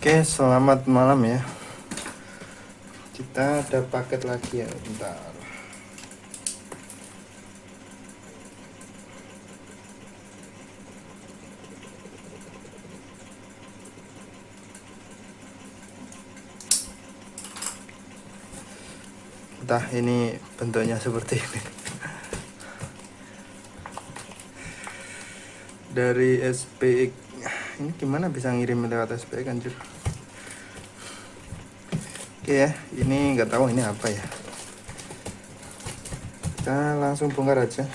Oke, selamat malam ya. Kita ada paket lagi ya, bentar. Entah ini bentuknya seperti ini. Dari SPX. Ini gimana bisa ngirim lewat SPX anjir? Oke ya, ini nggak tahu ini apa ya. Kita langsung bongkar aja.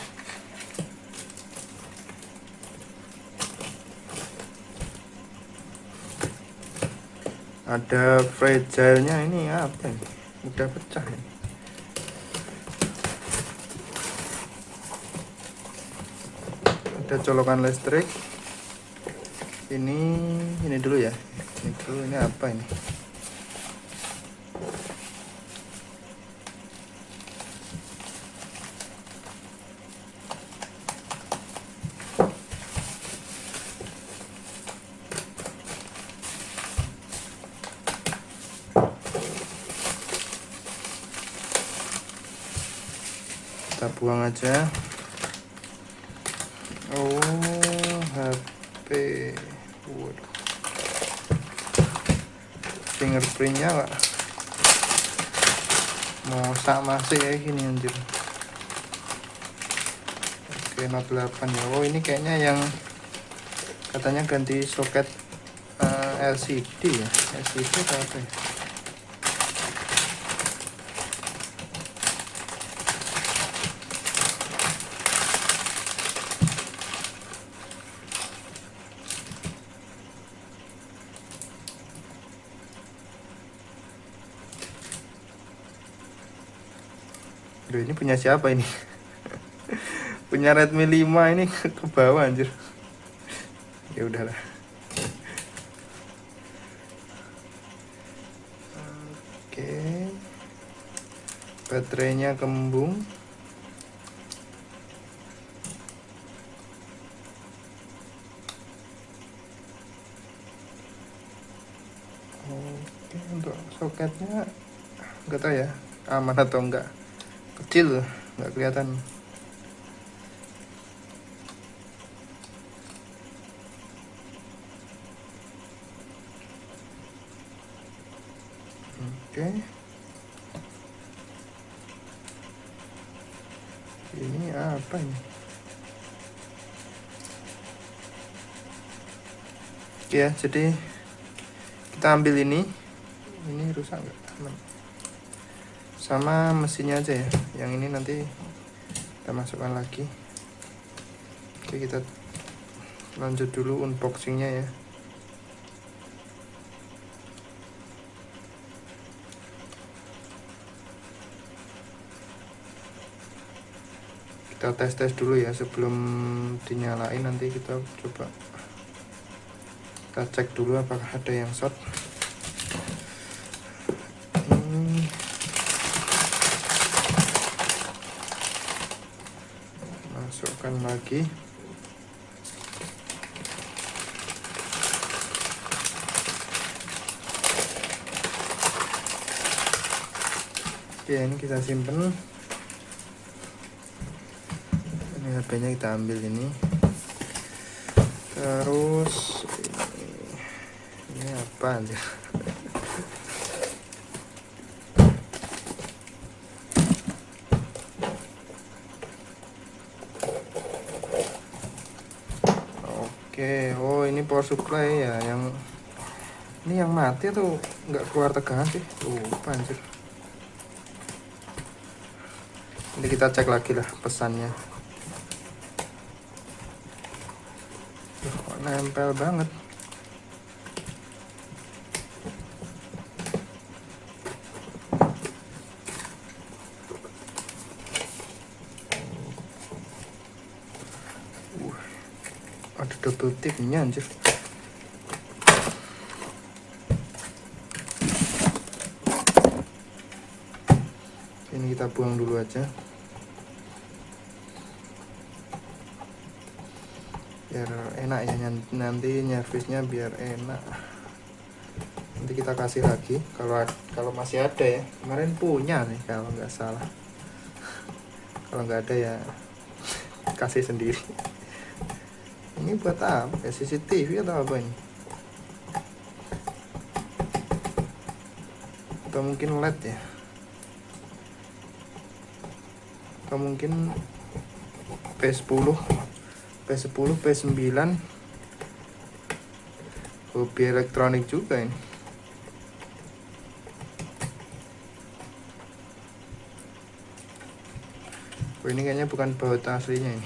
Ada fragile-nya, ini apa ini? Udah pecah ya. Ada colokan listrik. Ini dulu ya. Ini dulu, ini apa ini? Kita buang aja. Oh, HP. Waduh. Fingerprintnya nggak mau masih kayak gini anjir. Oke, Note 8 ya. Oh, ini kayaknya yang katanya ganti soket LCD ya. LCD atau apa ya? Duh, ini punya siapa ini? Punya Redmi 5 ini ke bawah anjir. Ya udahlah. Oke. Baterainya kembung. Oke, untuk soketnya enggak tahu ya aman atau enggak. Kecil, enggak kelihatan. Oke. Ini apa ini? Oke ya, jadi kita ambil ini rusak nggak? Sama mesinnya aja ya. Yang ini nanti kita masukkan lagi. Oke, kita lanjut dulu unboxingnya ya. Kita tes dulu ya sebelum dinyalain. Nanti kita coba kita cek dulu apakah ada yang short. Masukkan lagi. Oke, ini kita simpen. Ini HP-nya kita ambil ini. Terus ini apa aja? Oke, oh ini power supply ya, yang ini yang mati atau nggak keluar tegangan sih? Lupa anjir. Ini kita cek lagi lah pesannya. Kok nempel banget. Ada double tipnya anjir. Ini kita buang dulu aja. Biar enak ya, nanti nyervisnya biar enak. Nanti kita kasih lagi kalau masih ada ya. Kemarin punya nih kalau nggak salah. Kalau nggak ada ya kasih sendiri. Ini buat apa ya, CCTV atau apa ini, atau mungkin LED ya, atau mungkin P10 P9. Hobi elektronik juga ini. Oh, ini kayaknya bukan baut aslinya ini.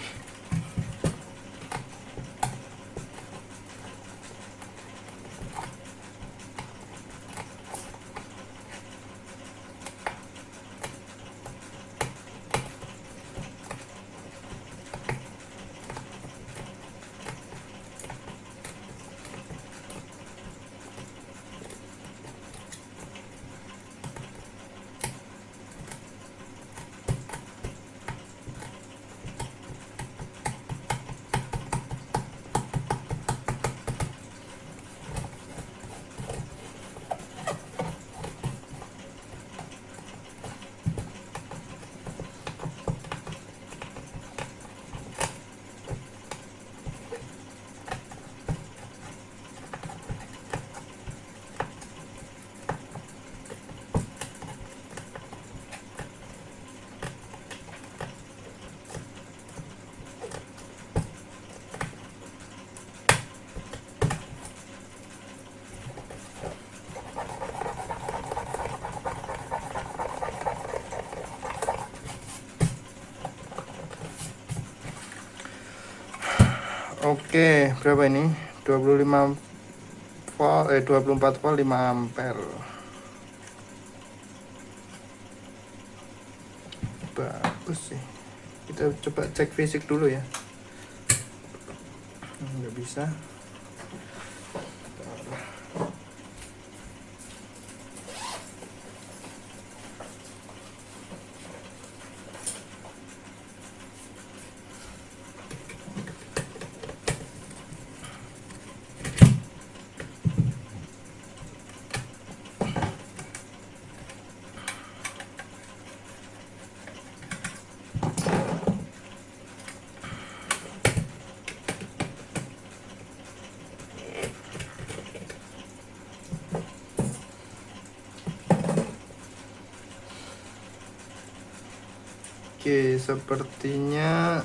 Oke, berapa ini? 25 volt 24 volt 5 ampere. Bagus sih. Kita coba cek fisik dulu ya. Nggak bisa. Oke, sepertinya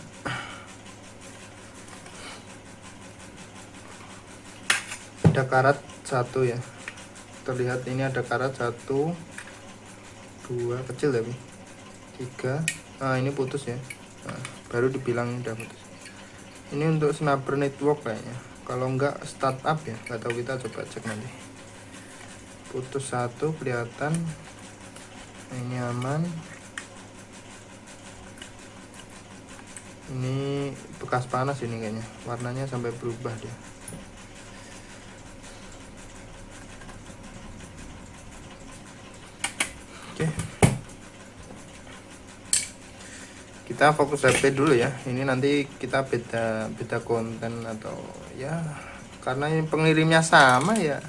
ada karat satu ya. Terlihat ini ada karat 1 2 kecil tapi 3. Nah, ini putus ya. Nah, baru dibilang udah putus. Ini untuk snapper network kayaknya. Kalau enggak startup ya, nggak tahu, kita coba cek nanti. Putus 1 kelihatan. Nah, ini aman. Ini bekas panas ini kayaknya, warnanya sampai berubah dia. Oke, kita fokus HP dulu ya. Ini nanti kita beda konten atau ya, karena ini pengirimnya sama ya,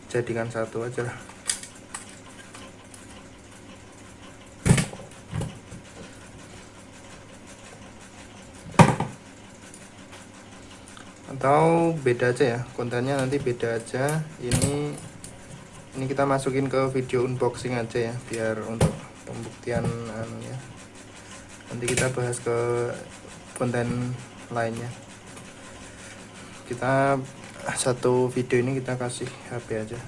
jadikan satu aja lah. Atau beda aja ya, kontennya nanti beda aja. Ini kita masukin ke video unboxing aja ya, biar untuk pembuktian ya. Nanti kita bahas ke konten lainnya. Kita satu video ini kita kasih HP aja.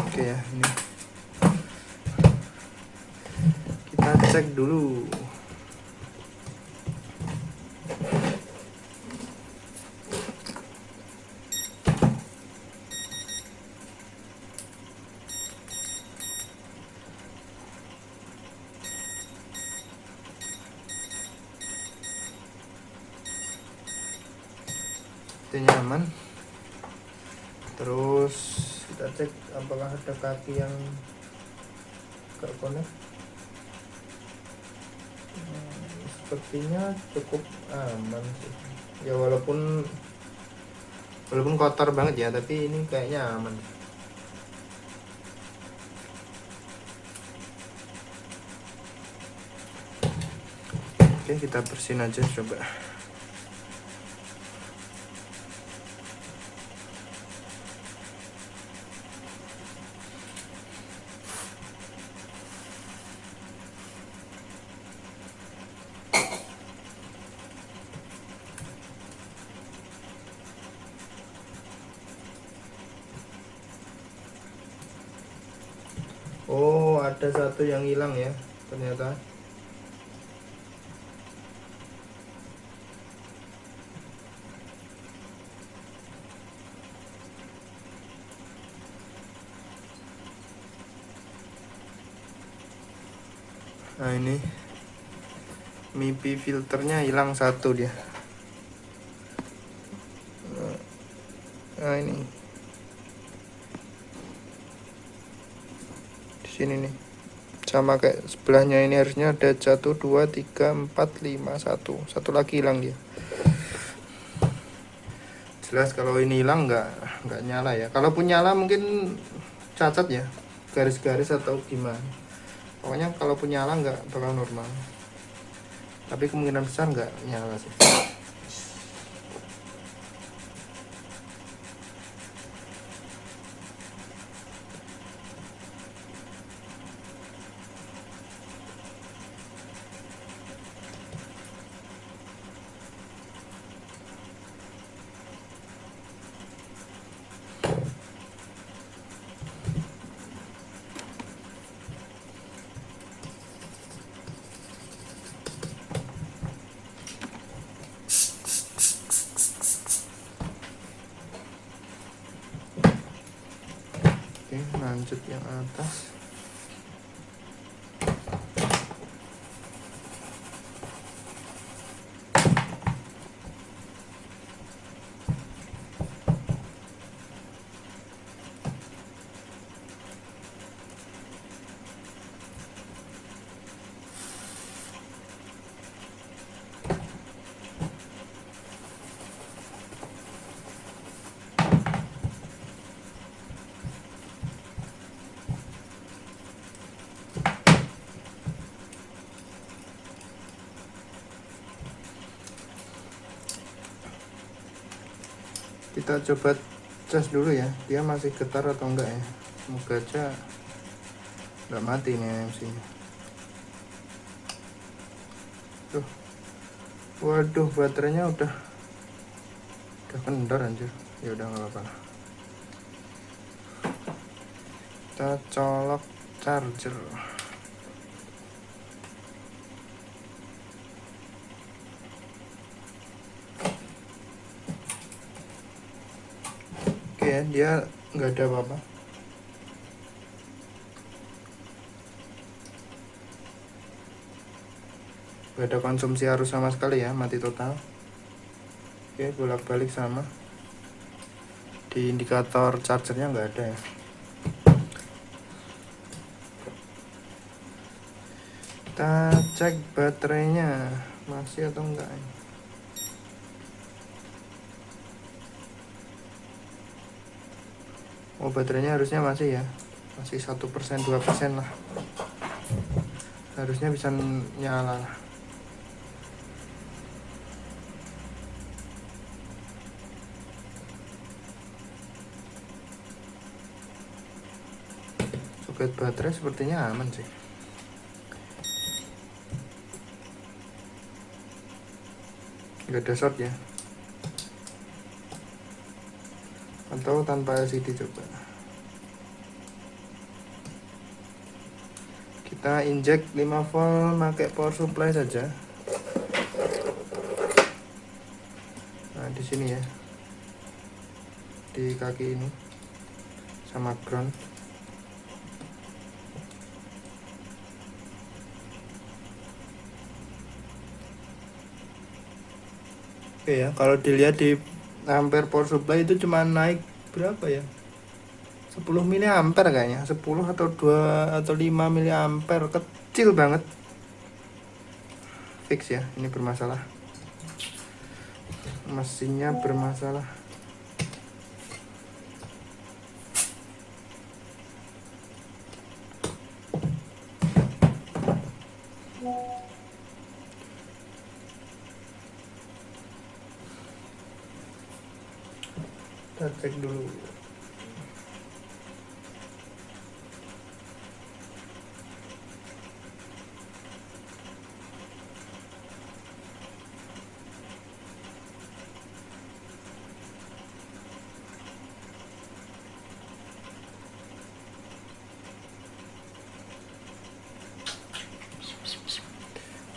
Oke ya, ini kita cek dulu. Nyaman. Terus kita cek apakah ada kaki yang gak connect. Sepertinya cukup aman sih ya, walaupun walaupun kotor banget ya, tapi ini kayaknya aman. Oke, kita bersihin aja coba. Oh, ada satu yang hilang ya ternyata. Nah ini MIPI filternya hilang satu dia. Nah ini di sini nih, sama kayak sebelahnya. Ini harusnya ada 1, 2, 3, 4, 5, satu lagi hilang dia. Jelas kalau ini hilang nggak nyala ya. Kalaupun nyala mungkin cacat ya, garis-garis atau gimana. Pokoknya kalaupun nyala nggak bakal normal, tapi kemungkinan besar nggak nyala sih. Oke, lanjut yang atas. Kita coba cas dulu ya, dia masih getar atau enggak ya. Semoga aja nggak mati nih MC nya. Tuh, waduh, baterainya udah kendor anjir. Ya udah nggak apa-apa, kita colok charger. Oke ya, dia nggak ada apa-apa. Nggak ada konsumsi arus sama sekali ya, mati total. Oke, bolak-balik sama. Di indikator chargernya nggak ada ya. Kita cek baterainya masih atau enggak. Oh, baterainya harusnya masih ya, masih 1%, 2% lah, harusnya bisa nyala lah. Soket baterai sepertinya aman sih. Nggak ada short ya, atau tanpa LCD. Coba kita injek 5 volt pakai power supply saja. Nah di sini ya, di kaki ini sama ground. Oke ya, kalau dilihat di ampere power supply itu cuma naik berapa ya, 10 mA kayaknya, 10 atau 2 atau 5 mA, kecil banget. Fix ya, ini bermasalah, mesinnya bermasalah. Kita cek dulu.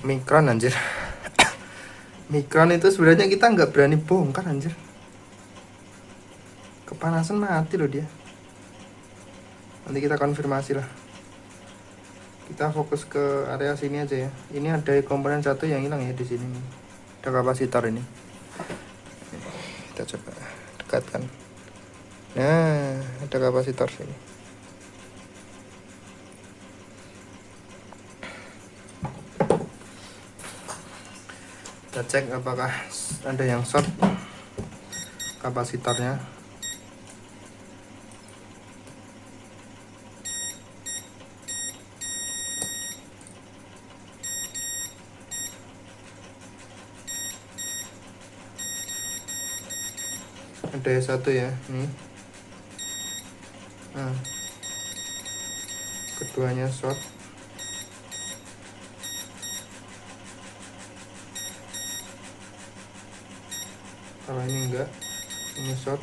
Mikron anjir. Mikron itu sebenarnya kita nggak berani bongkar anjir. Kepanasan mati loh dia. Nanti kita konfirmasi lah. Kita fokus ke area sini aja ya. Ini ada komponen satu yang hilang ya di sini. Ada kapasitor ini. Kita coba dekatkan. Nah, ada kapasitor sini. Kita cek apakah ada yang short kapasitornya. Ada satu ya, nih. Nah, keduanya short. Kalau ini enggak, ini short.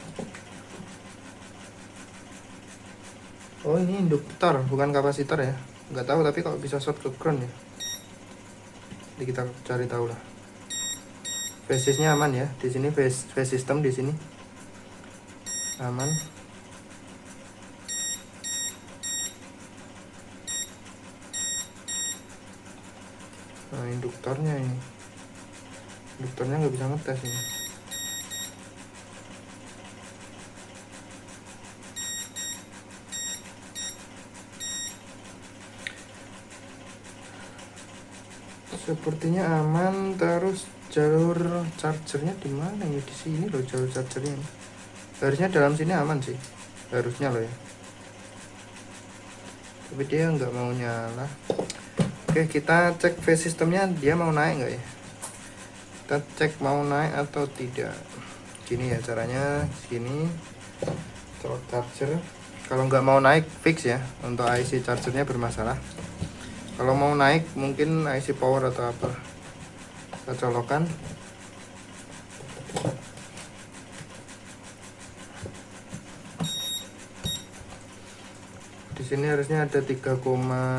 Oh, ini induktor bukan kapasitor ya, nggak tahu, tapi kalau bisa short ke ground ya. Jadi kita cari tahu lah. Phasesnya aman ya, di sini phase system di sini aman. Nah, induktornya ini, induktornya nggak bisa ngetes ini. Sepertinya aman. Terus jalur chargernya di mana ya? Di sini loh jalur chargernya. Harusnya dalam sini aman sih, harusnya loh ya. Tapi dia nggak mau nyala. Oke, kita cek phase sistemnya, dia mau naik nggak ya? Kita cek mau naik atau tidak. Gini ya caranya, sini colok charger. Kalau nggak mau naik fix ya, untuk IC chargernya bermasalah. Kalau mau naik mungkin IC power atau apa, kita colokan. Di sini harusnya ada 3,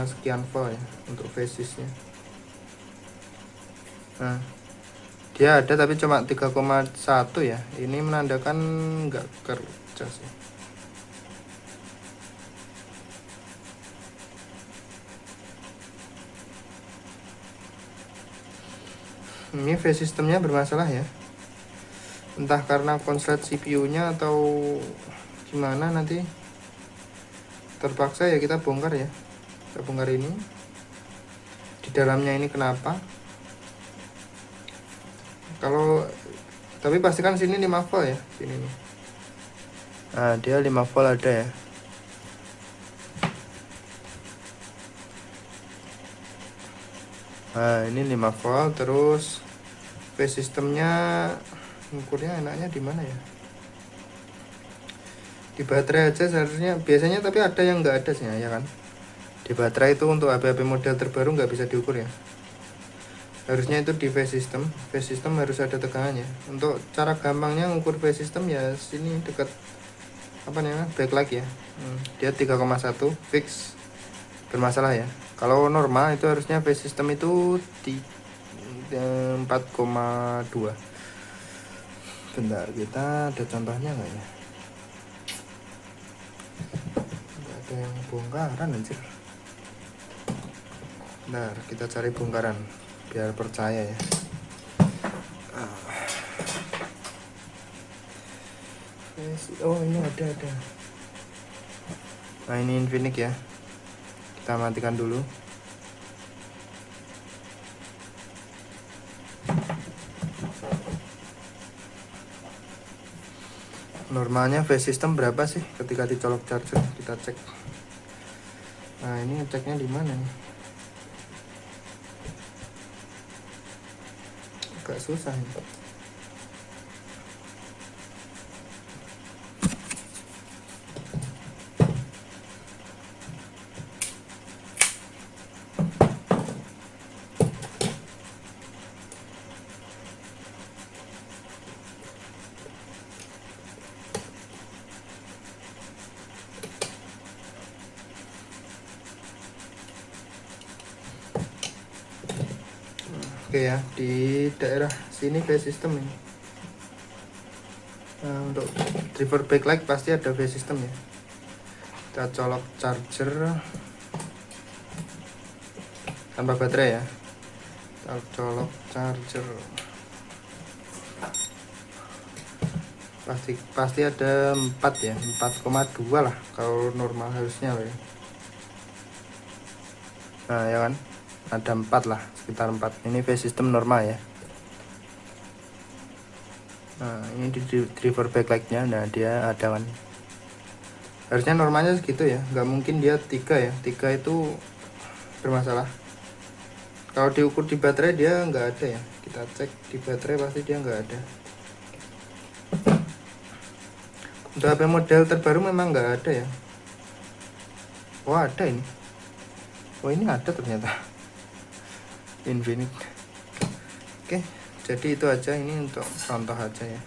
sekian volt ya untuk phasesnya. Nah, dia ada tapi cuma 3,1 ya. Ini menandakan nggak kerja sih. Ini phase sistemnya bermasalah ya, entah karena konslet CPU-nya atau gimana. Nanti terpaksa ya kita bongkar ya, kita bongkar ini di dalamnya ini kenapa. Kalau tapi pastikan sini 5 volt ya, sini nih. Nah, dia 5 volt ada ya. Nah, ini 5 volt. Terus phase sistemnya ukurnya enaknya di mana ya? Di baterai aja seharusnya biasanya, tapi ada yang nggak ada sih ya kan. Di baterai itu untuk HP-HP model terbaru nggak bisa diukur ya. Harusnya itu di phase system. Phase system harus ada tegangannya. Untuk cara gampangnya ngukur phase system ya sini dekat apa namanya, backlight ya. Dia 3,1 fix bermasalah ya. Kalau normal itu harusnya phase system itu di 4,2. Bentar, kita ada contohnya nggak ya? Nggak ada yang bongkaran anjir. Bentar, kita cari bongkaran biar percaya ya. Oh, ini ada. Nah, ini Infinix ya. Kita matikan dulu. Normalnya phase system berapa sih ketika dicolok charger? Kita cek. Nah, ini ngeceknya di mana nih? Agak susah ini. Oke ya, di daerah sini phase system ini. Nah, untuk driver backlight pasti ada phase system ya. Kita colok charger tanpa baterai ya. Kita colok charger. Pasti ada 4 ya, 4,2 lah kalau normal harusnya loh ya. Nah ya kan, ada 4 lah, sekitar 4. Ini phase system normal ya. Nah ini di driver backlightnya, nah dia ada kan, harusnya normalnya segitu ya, nggak mungkin dia 3 ya, 3 itu bermasalah. Kalau diukur di baterai dia nggak ada ya, kita cek di baterai pasti dia nggak ada. Untuk HP model terbaru memang nggak ada ya. Oh ada ini, oh ini ada ternyata Infinite. Oke, jadi itu aja, ini untuk contoh aja ya.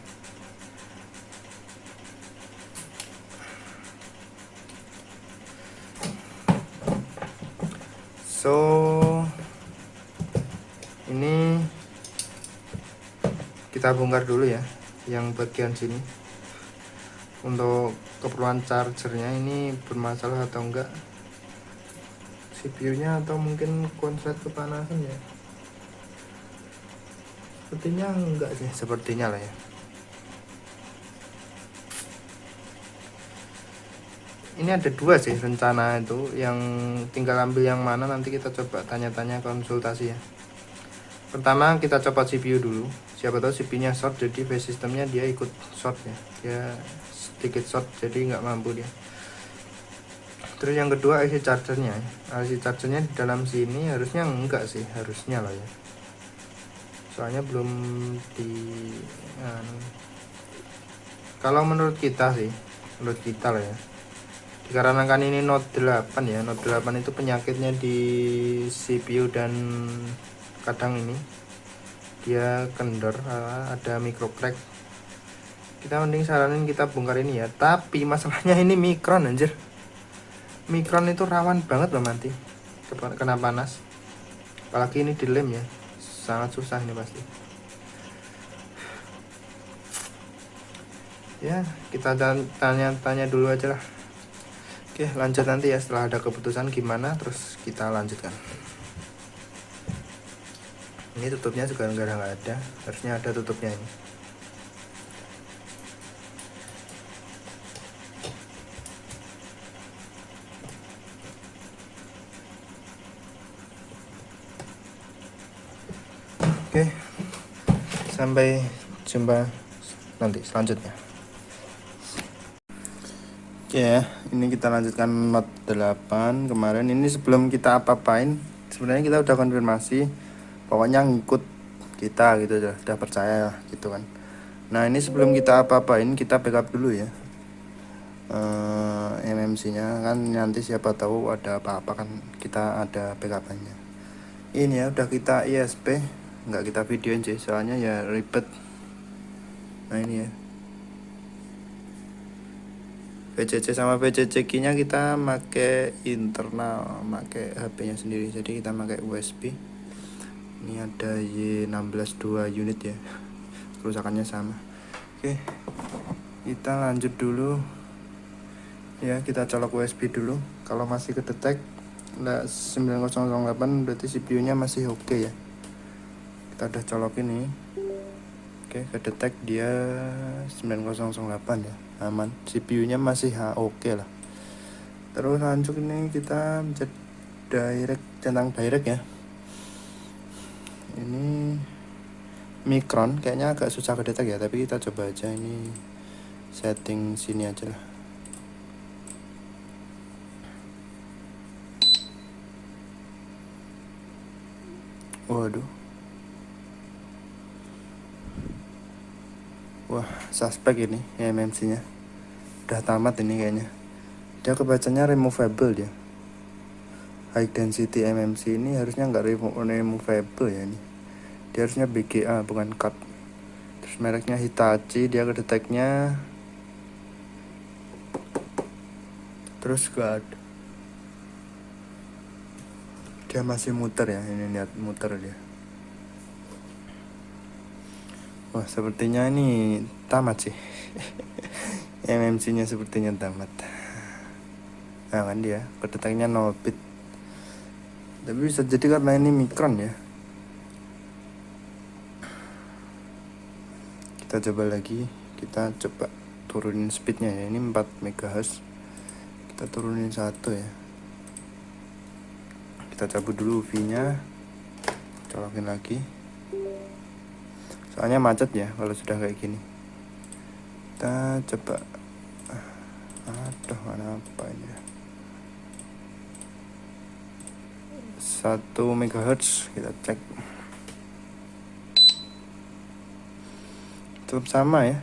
So ini kita bongkar dulu ya yang bagian sini. Untuk keperluan chargernya ini bermasalah atau enggak, CPU nya atau mungkin konslet kepanasan ya. Sepertinya enggak sih, sepertinya lah ya. Ini ada 2 sih rencana itu, yang tinggal ambil yang mana nanti kita coba tanya-tanya konsultasi ya. Pertama kita copot CPU dulu, siapa tahu CPU nya short, jadi base systemnya dia ikut short ya, dia sedikit short jadi nggak mampu dia. Terus yang kedua IC chargernya, IC chargernya di dalam sini harusnya enggak sih, harusnya lah ya, soalnya belum di kalau menurut kita sih, menurut kita lah ya, dikarenakan ini Note 8 ya, Note 8 itu penyakitnya di CPU dan kadang ini dia kendor, ada micro crack. Kita mending saranin kita bongkar ini ya, tapi masalahnya ini mikron anjir. Mikron itu rawan banget loh nanti kena panas, apalagi ini dilem ya, sangat susah ini pasti ya. Kita tanya dulu aja lah. Oke, lanjut nanti ya, setelah ada keputusan gimana terus kita lanjutkan. Ini tutupnya juga nggak ada, harusnya ada tutupnya ini. Oke, sampai jumpa nanti selanjutnya. Oke ya, ini kita lanjutkan Note 8 kemarin. Ini sebelum kita apa-apain, sebenarnya kita udah konfirmasi, pokoknya ngikut kita gitu, udah percaya gitu kan. Nah ini sebelum kita apa-apain, kita backup dulu ya MMC nya kan, nanti siapa tahu ada apa-apa kan kita ada backupannya. Ini ya udah kita ISP, nggak kita videoin sih soalnya ya ribet. Nah ini ya VCC sama VCC key nya kita pakai internal, pakai HP nya sendiri, jadi kita pakai USB. Ini ada Y16 2 unit ya, kerusakannya sama. Oke, kita lanjut dulu ya, kita colok USB dulu. Kalau masih kedetek 9008 berarti CPU nya masih oke ya. Kita udah colok ini, oke, kedetek dia 9008 ya, aman, CPU nya masih oke lah. Terus lanjut ini kita mencet direct, centang direct ya. Ini mikron kayaknya agak susah kedetek ya, tapi kita coba aja, ini setting sini aja lah. Waduh, wah suspek ini MMC nya udah tamat ini kayaknya. Dia kebacanya removable ya, high density MMC ini harusnya nggak removable ya, ini dia harusnya BGA bukan cut. Terus mereknya Hitachi, dia kedeteknya terus gak ada, dia masih muter ya, ini lihat muter dia. Wah, sepertinya ini tamat sih. MMC nya sepertinya tamat. Nah kan dia kedeteknya 0 bit, tapi bisa jadi karena ini mikron ya. Kita coba lagi, kita coba turunin speednya ya. Ini 4 MHz, kita turunin 1 ya. Kita cabut dulu UV nya, colokin lagi, soalnya macet ya kalau sudah kayak gini. Kita coba, aduh mana apa ini ya, 1 MHz kita cek, tetap sama ya.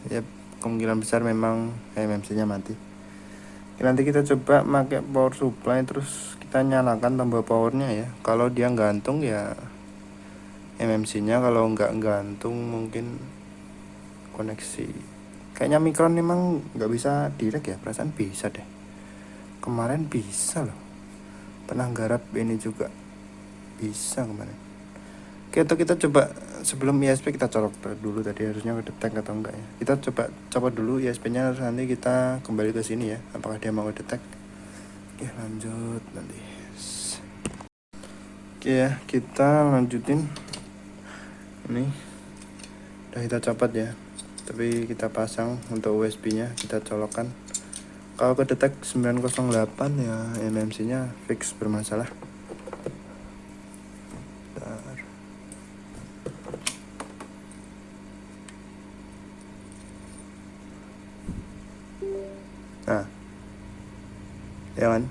Ya kemungkinan besar memang MMC nya mati. Nanti kita coba pakai power supply, terus kita nyalakan tombol powernya ya. Kalau dia gantung ya MMC nya, kalau nggak gantung mungkin koneksi. Kayaknya mikron memang nggak bisa direct ya, perasaan bisa deh. Kemarin bisa loh, pernah garap ini juga bisa kemarin. Oke, atau kita coba sebelum ISP kita colok dulu, tadi harusnya ngedetek atau enggak ya. Kita coba copot dulu ISP nya, nanti kita kembali ke sini ya, apakah dia mau ngedetek. Oke, lanjut nanti. Oke ya, kita lanjutin. Ini udah kita copot ya, tapi kita pasang untuk USB nya, kita colokkan. Kalau kedetek 908 ya MMC nya fix bermasalah. Nah ya kan,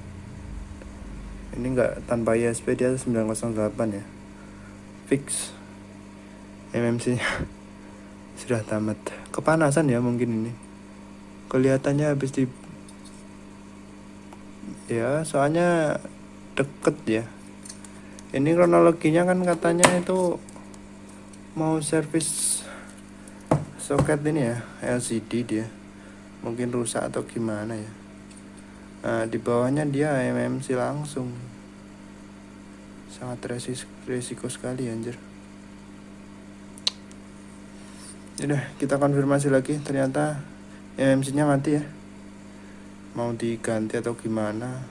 ini enggak, tanpa ISP dia 908 ya, fix MMC nya sudah tamat. Kepanasan ya mungkin ini, kelihatannya habis di ya, soalnya deket ya. Ini kronologinya kan katanya itu mau servis soket ini ya, LCD dia mungkin rusak atau gimana ya. Nah di bawahnya dia MMC langsung, sangat resiko sekali anjir. Udah kita konfirmasi lagi, ternyata MMC nya mati ya. Mau diganti atau gimana?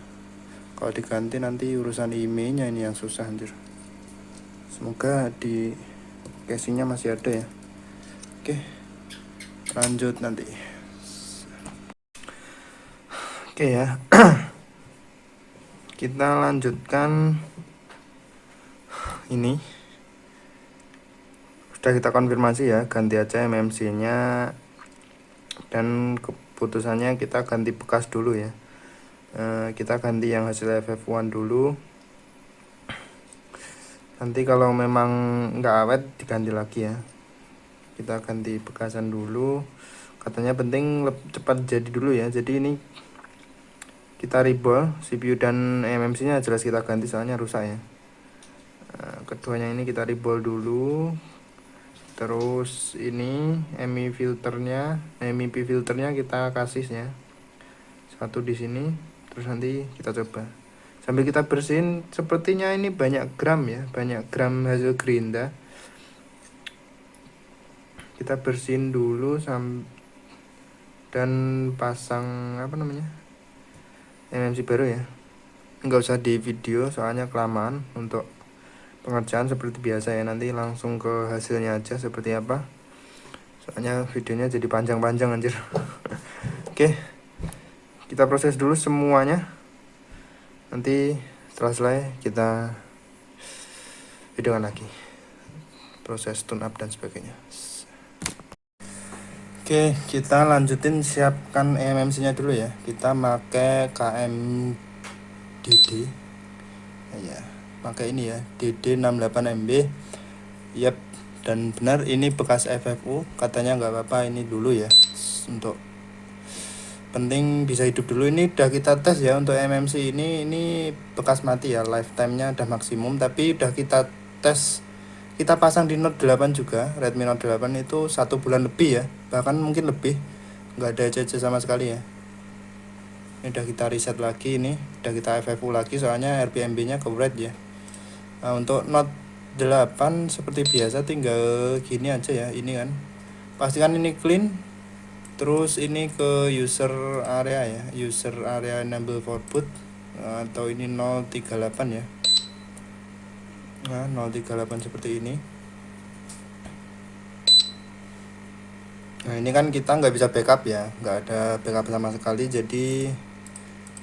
Kalau diganti nanti urusan IMEI nya ini yang susah anjir. Semoga di casingnya masih ada ya. Oke, lanjut nanti. Oke ya. Kita lanjutkan ini. Sudah kita konfirmasi ya, ganti aja MMC nya, dan keputusannya kita ganti bekas dulu ya. Kita ganti yang hasil FF1 dulu. Nanti kalau memang nggak awet diganti lagi ya. Kita ganti bekasan dulu, katanya penting cepat jadi dulu ya. Jadi ini kita reball CPU dan MMC nya jelas kita ganti, soalnya rusak ya. Keduanya ini kita reball dulu. Terus ini MIP filternya kita kasih ya, satu di sini. Terus nanti kita coba sambil kita bersihin. Sepertinya ini banyak gram ya, banyak gram hasil gerinda. Kita bersihin dulu dan pasang apa namanya, MMC baru ya. Nggak usah di video soalnya kelamaan untuk pengerjaan seperti biasa ya. Nanti langsung ke hasilnya aja seperti apa, soalnya videonya jadi panjang-panjang anjir. Oke, kita proses dulu semuanya, nanti setelah selesai kita videokan lagi proses tune up dan sebagainya. Oke, kita lanjutin siapkan MMC nya dulu ya. Kita pakai KMDD ya, pakai ini ya, DD68MB. Yap, dan benar ini bekas FFU, katanya nggak apa-apa ini dulu ya, untuk penting bisa hidup dulu. Ini udah kita tes ya untuk MMC ini bekas mati ya, lifetime nya udah maksimum, tapi udah kita tes, kita pasang di Note 8 juga, Redmi Note 8 itu 1 bulan lebih ya, bahkan mungkin lebih, nggak ada CC sama sekali ya. Ini udah kita reset lagi, ini udah kita FFU lagi soalnya RPMB nya ke red ya. Nah, untuk Note 8 seperti biasa tinggal gini aja ya, ini kan pastikan ini clean. Terus ini ke user area ya, user area enable for boot, atau ini 038 ya. Nah 038 seperti ini. Nah ini kan kita nggak bisa backup ya, nggak ada backup sama sekali, jadi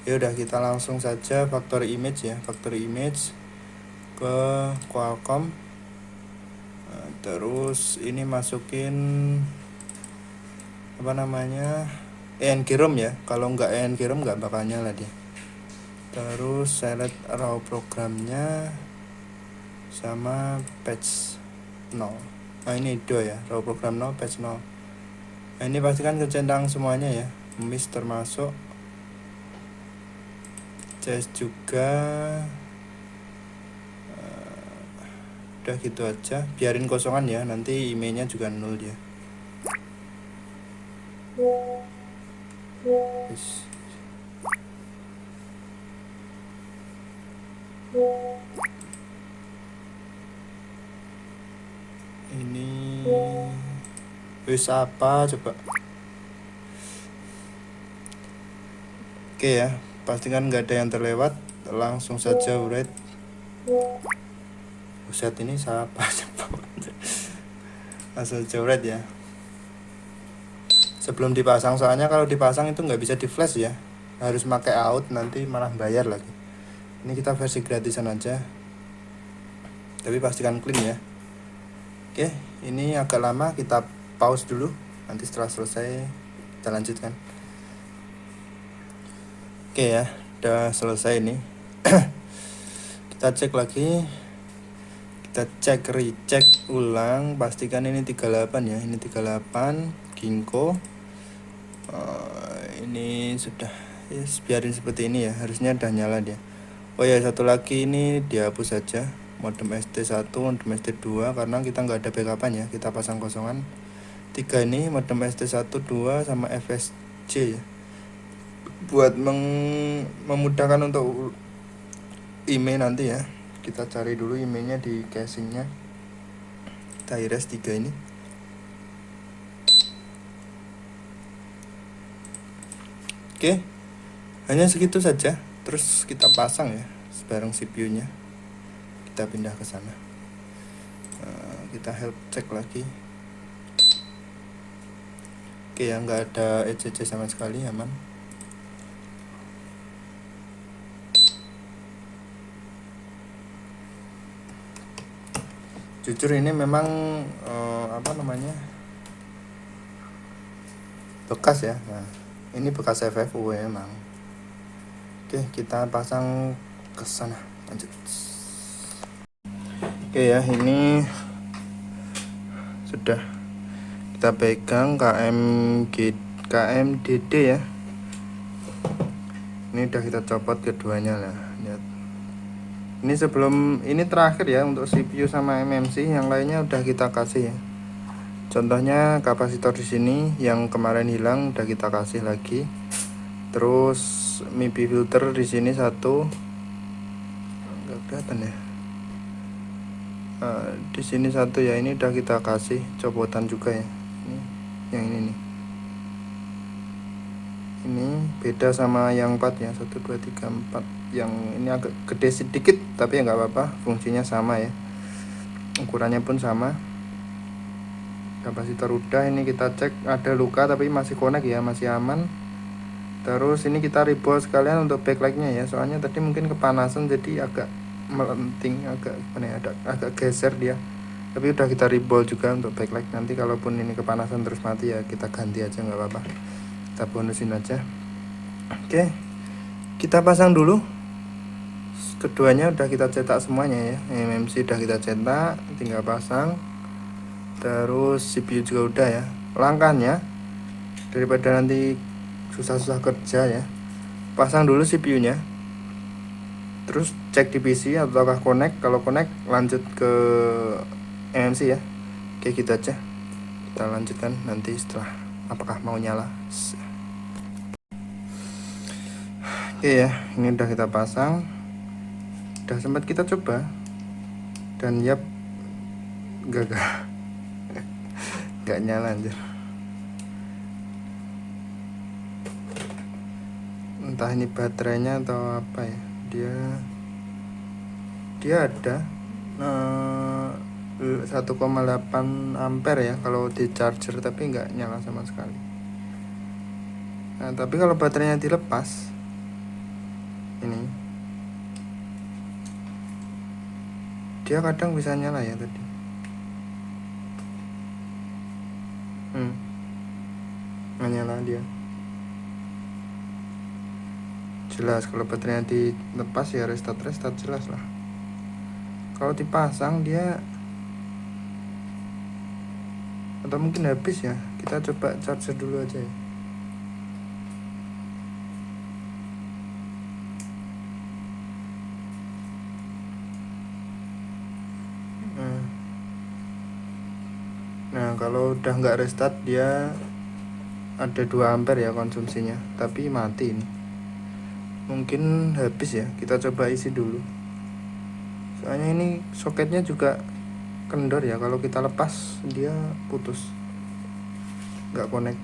ya udah kita langsung saja factory image ya, factory image ke Qualcomm. Nah, terus ini masukin apa namanya, ENG-ROM ya, kalau nggak ENG-ROM nggak bakal nyala dia. Terus select raw programnya sama patch 0. Nah ini do ya, raw program 0 patch 0. Nah ini pastikan kecentang semuanya ya, miss termasuk, CS juga. Udah gitu aja, biarin kosongan ya, nanti emailnya juga 0 dia. Yes. Ini wis apa coba. Oke ya, pastikan nggak ada yang terlewat, langsung saja write. Buset, ini siapa langsung jawret ya, sebelum dipasang, soalnya kalau dipasang itu nggak bisa di flash ya, harus pakai out, nanti malah bayar lagi. Ini kita versi gratisan aja, tapi pastikan clean ya. Oke, ini agak lama, kita pause dulu, nanti setelah selesai kita lanjutkan. Oke ya, udah selesai ini. Kita cek lagi, kita cek recheck ulang, pastikan ini 38 ya, ini 38 Ginkgo. Ini sudah, yes, biarin seperti ini ya, harusnya udah nyala dia. Oh ya, satu lagi ini dihapus saja, modem ST1, modem ST2, karena kita nggak ada backupan ya, kita pasang kosongan. 3 ini modem ST1, 2 sama FSC ya, buat memudahkan untuk email nanti ya. Kita cari dulu emailnya di casingnya, kita iris 3 ini. Oke, hanya segitu saja. Terus kita pasang ya sebareng CPU-nya, kita pindah ke sana. Kita help cek lagi. Oke ya, nggak ada ECC sama sekali, aman. Jujur ini memang apa namanya, bekas ya. Nah ini bekas FFU ya memang. Oke, kita pasang ke sana, lanjut. Oke ya, ini sudah kita pegang KMDD ya. Ini udah kita copot keduanya lah, lihat. Ini sebelum ini terakhir ya untuk CPU sama MMC, yang lainnya udah kita kasih ya. Contohnya kapasitor di sini yang kemarin hilang udah kita kasih lagi. Terus MIPI filter di sini satu, nggak kelihatan ya. Di sini satu ya, ini udah kita kasih copotan juga ya. Ini, yang ini nih. Ini beda sama yang 4 ya, 1 2 3 4. Yang ini agak gede sedikit, tapi ya nggak apa-apa, fungsinya sama ya, ukurannya pun sama. Kapasitor udah, ini kita cek ada luka tapi masih connect ya, masih aman. Terus ini kita rebol sekalian untuk backlightnya ya, soalnya tadi mungkin kepanasan jadi agak melenting, agak agak geser dia. Tapi udah kita rebol juga untuk backlight, nanti kalaupun ini kepanasan terus mati ya kita ganti aja, nggak apa-apa, kita bonusin aja. Oke, kita pasang dulu. Keduanya udah kita cetak semuanya ya, MMC udah kita cetak, tinggal pasang. Terus CPU juga udah ya. Langkahnya, daripada nanti susah-susah kerja ya, pasang dulu CPU-nya, terus cek di PC ataukah connect. Kalau connect lanjut ke MMC ya. Oke, gitu aja, kita lanjutkan nanti setelah apakah mau nyala. Oke ya, ini udah kita pasang, udah sempat kita coba. Dan yap, gagal. Gak nyala anjir. Entah ini baterainya atau apa ya. Dia ada 1,8 ampere ya kalau di charger, tapi nggak nyala sama sekali. Nah, tapi kalau baterainya dilepas ini, dia kadang bisa nyala ya tadi. Nggak nyala dia. Jelas kalau baterainya dilepas ya restart jelas lah. Kalau dipasang dia, atau mungkin habis ya, kita coba charger dulu aja ya. Nah kalau udah nggak restart dia ada 2 ampere ya konsumsinya, tapi mati ini. Mungkin habis ya, kita coba isi dulu. Soalnya ini soketnya juga kendor ya, kalau kita lepas dia putus, nggak connect.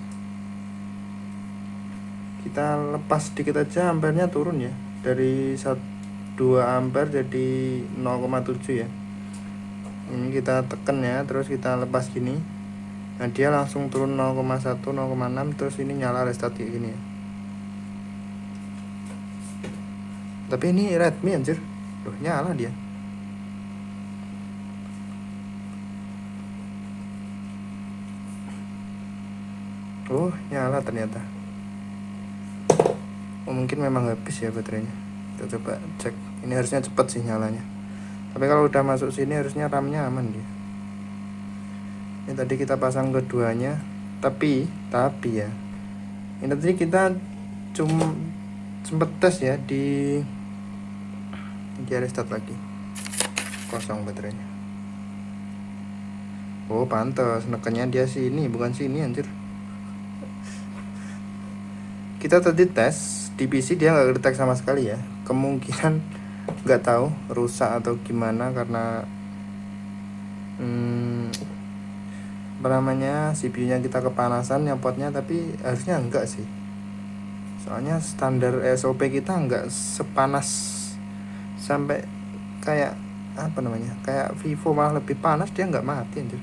Kita lepas dikit aja ampernya turun ya, dari 2 ampere jadi 0,7 ya. Ini kita tekan ya, terus kita lepas gini. Nah dia langsung turun 0,1 0,6, terus ini nyala restart kayak gini ya. Tapi ini Redmi anjir. Loh nyala dia. Oh nyala ternyata. Oh mungkin memang habis ya baterainya. Kita coba cek. Ini harusnya cepat sih nyalanya. Tapi kalau udah masuk sini harusnya RAM-nya aman dia. Ini tadi kita pasang keduanya, tapi ya. Ini tadi kita cuma sempet tes ya di restart lagi. Kosong baterainya. Oh pantas, nekennya dia sini bukan sini anjir. Kita tadi tes di PC dia nggak kedetek sama sekali ya. Kemungkinan nggak tahu rusak atau gimana karena apa namanya, CPU-nya kita kepanasan nyopotnya, tapi harusnya enggak sih. Soalnya standar SOP kita enggak sepanas sampai kayak apa namanya, kayak Vivo, malah lebih panas dia enggak mati anjir.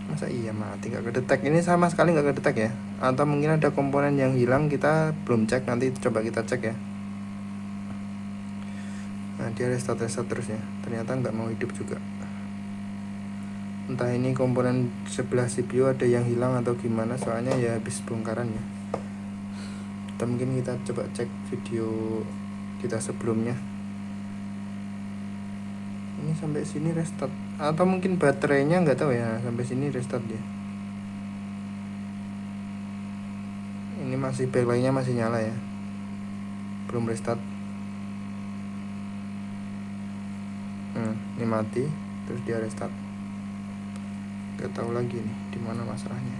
Masa iya mati, enggak kedetek. Ini sama sekali enggak kedetek ya. Atau mungkin ada komponen yang hilang, kita belum cek, nanti coba kita cek ya. Nah dia restart terus ya, ternyata enggak mau hidup juga. Entah ini komponen sebelah CPU ada yang hilang atau gimana, soalnya ya habis bongkaran ya. Atau mungkin kita coba cek video kita sebelumnya. Ini sampai sini restart, atau mungkin baterainya nggak tahu ya, sampai sini restart dia. Ini masih backlightnya masih nyala ya, belum restart. Ini mati, terus dia restart. Gak tahu lagi nih di mana masalahnya.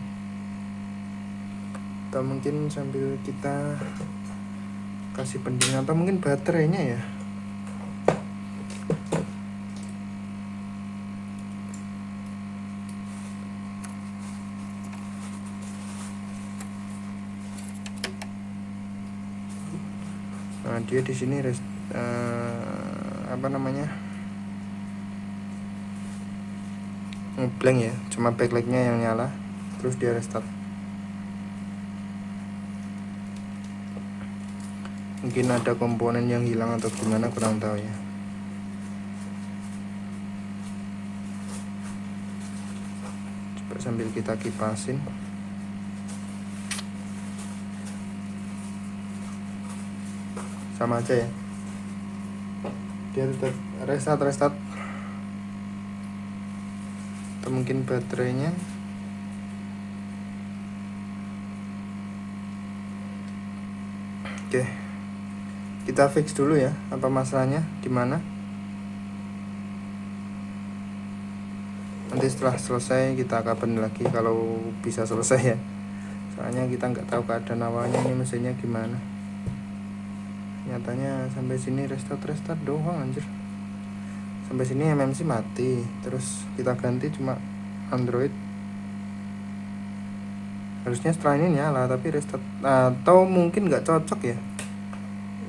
Atau mungkin sambil kita kasih pendingin, atau mungkin baterainya ya. Nah dia di sini apa namanya, ngeblank ya, cuma backlightnya yang nyala, terus dia restart. Mungkin ada komponen yang hilang atau gimana, kurang tahu ya. Coba sambil kita kipasin. Sama aja ya, dia tetap restart. Atau mungkin baterainya. Oke, kita fix dulu ya, apa masalahnya di mana. Nanti setelah selesai kita kabarin lagi kalau bisa selesai ya. Soalnya kita nggak tahu keadaan awalnya ini mesinnya gimana. Nyatanya sampai sini restart doang anjir. sampai sini MMC mati, terus kita ganti cuma Android. Harusnya setelah ini nyala tapi restart, atau mungkin nggak cocok ya,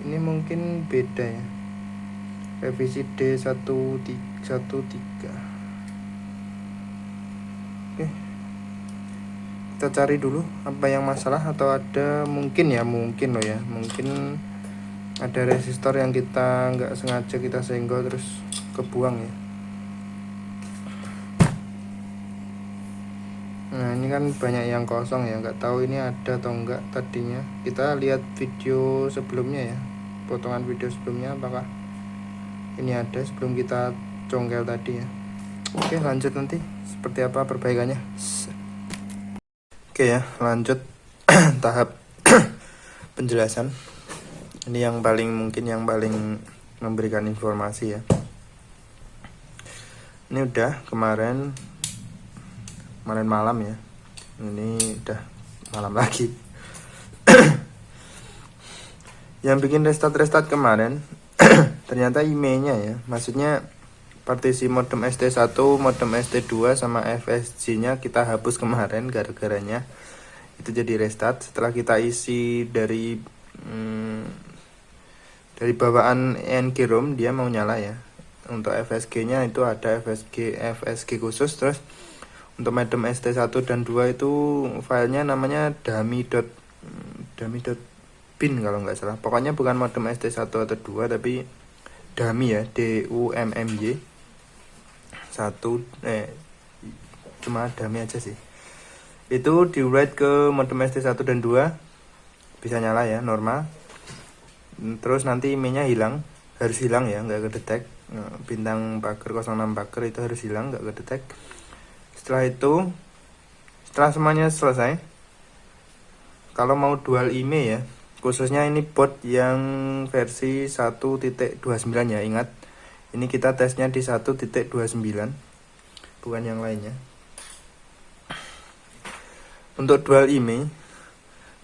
ini mungkin beda ya, revisi D1313. Oke, kita cari dulu apa yang masalah, atau ada mungkin loh ya, mungkin ada resistor yang kita nggak sengaja kita senggol terus kebuang ya. Nah ini kan banyak yang kosong ya, nggak tahu ini ada atau enggak tadinya. Kita lihat video sebelumnya ya, potongan video sebelumnya apakah ini ada sebelum kita congkel tadi ya. Oke, lanjut nanti seperti apa perbaikannya. Oke ya, lanjut tahap penjelasan. Ini yang paling memberikan informasi ya. Ini udah kemarin malam ya, ini udah malam lagi. Yang bikin restart kemarin ternyata IMEI-nya ya, maksudnya partisi modem ST1, modem ST2 sama FSG-nya kita hapus kemarin, gara-garanya itu jadi restart. Setelah kita isi dari bawaan ENG ROM, dia mau nyala ya. Untuk FSG-nya itu ada FSG khusus. Terus untuk modem ST1 dan 2 itu filenya namanya dummy.bin kalau nggak salah. Pokoknya bukan modem ST1 atau 2 tapi dummy ya, DUMMY 1, cuma dummy aja sih. Itu di write ke modem ST1 dan 2 bisa nyala ya, normal. Terus nanti IMEI-nya harus hilang ya, nggak kedetek. Bintang pagar 06 pagar itu harus hilang, nggak kedetek. Setelah semuanya selesai, kalau mau dual IMEI ya, khususnya ini board yang versi 1.29 ya, ingat ini kita tesnya di 1.29 bukan yang lainnya. Untuk dual IMEI,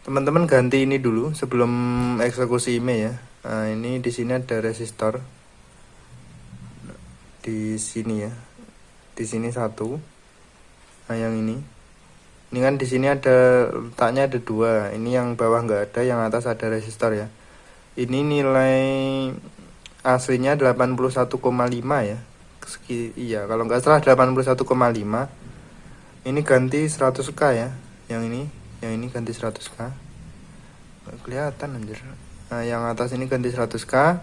teman-teman ganti ini dulu sebelum eksekusi IMEI ya. Nah, ini di sini ada resistor di sini ya, di sini satu. Nah yang ini kan di sini ada letaknya, ada 2. Ini yang bawah nggak ada, yang atas ada resistor ya. Ini nilai aslinya 81,5 ya. Iya, kalau nggak salah 81,5. Ini ganti 100k ya. Yang ini ganti 100k. Nggak kelihatan anjir. Nah yang atas ini ganti 100k.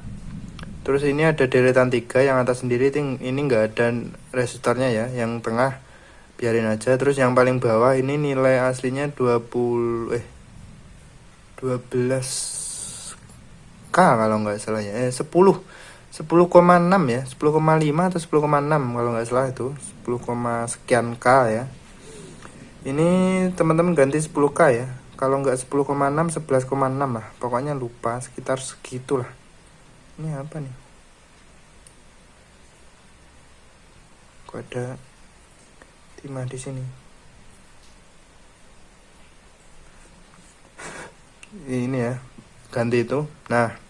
Terus ini ada deretan 3, yang atas sendiri ini nggak ada resistornya ya. Yang tengah biarin aja. Terus yang paling bawah ini nilai aslinya 12k kalau nggak salah ya, 10,6 ya, 10,5 atau 10,6 kalau nggak salah, itu 10, sekian k ya. Ini teman-teman ganti 10k ya, kalau nggak 10,6 11,6 lah, pokoknya lupa, sekitar segitulah. Ini apa nih, kok ada timah di sini? Ini ya, ganti itu. Nah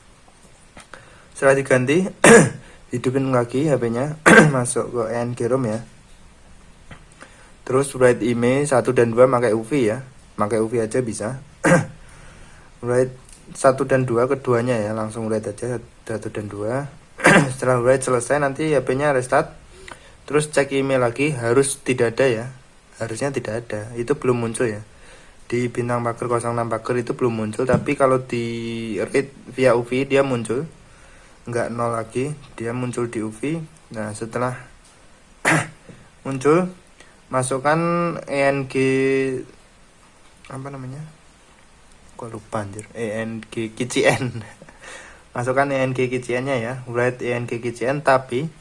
setelah diganti hidupin lagi HP-nya masuk ke ENG ROM ya. Terus write IMEI 1 dan 2 pakai UV ya, pakai UV aja bisa. Write 1 dan 2 keduanya ya, langsung write aja 1 dan 2. Setelah write selesai, nanti HP-nya restart. Terus cek IMEI lagi, harus tidak ada ya, harusnya tidak ada, itu belum muncul ya. Di bintang pagar 06 pagar itu belum muncul, tapi kalau di read via UV dia muncul, nggak nol lagi, dia muncul di UV. Nah setelah muncul, masukkan ENG apa namanya, kok lupa anjir, ENG KCN. Masukkan ENG KCN nya ya, write ENG KCN, tapi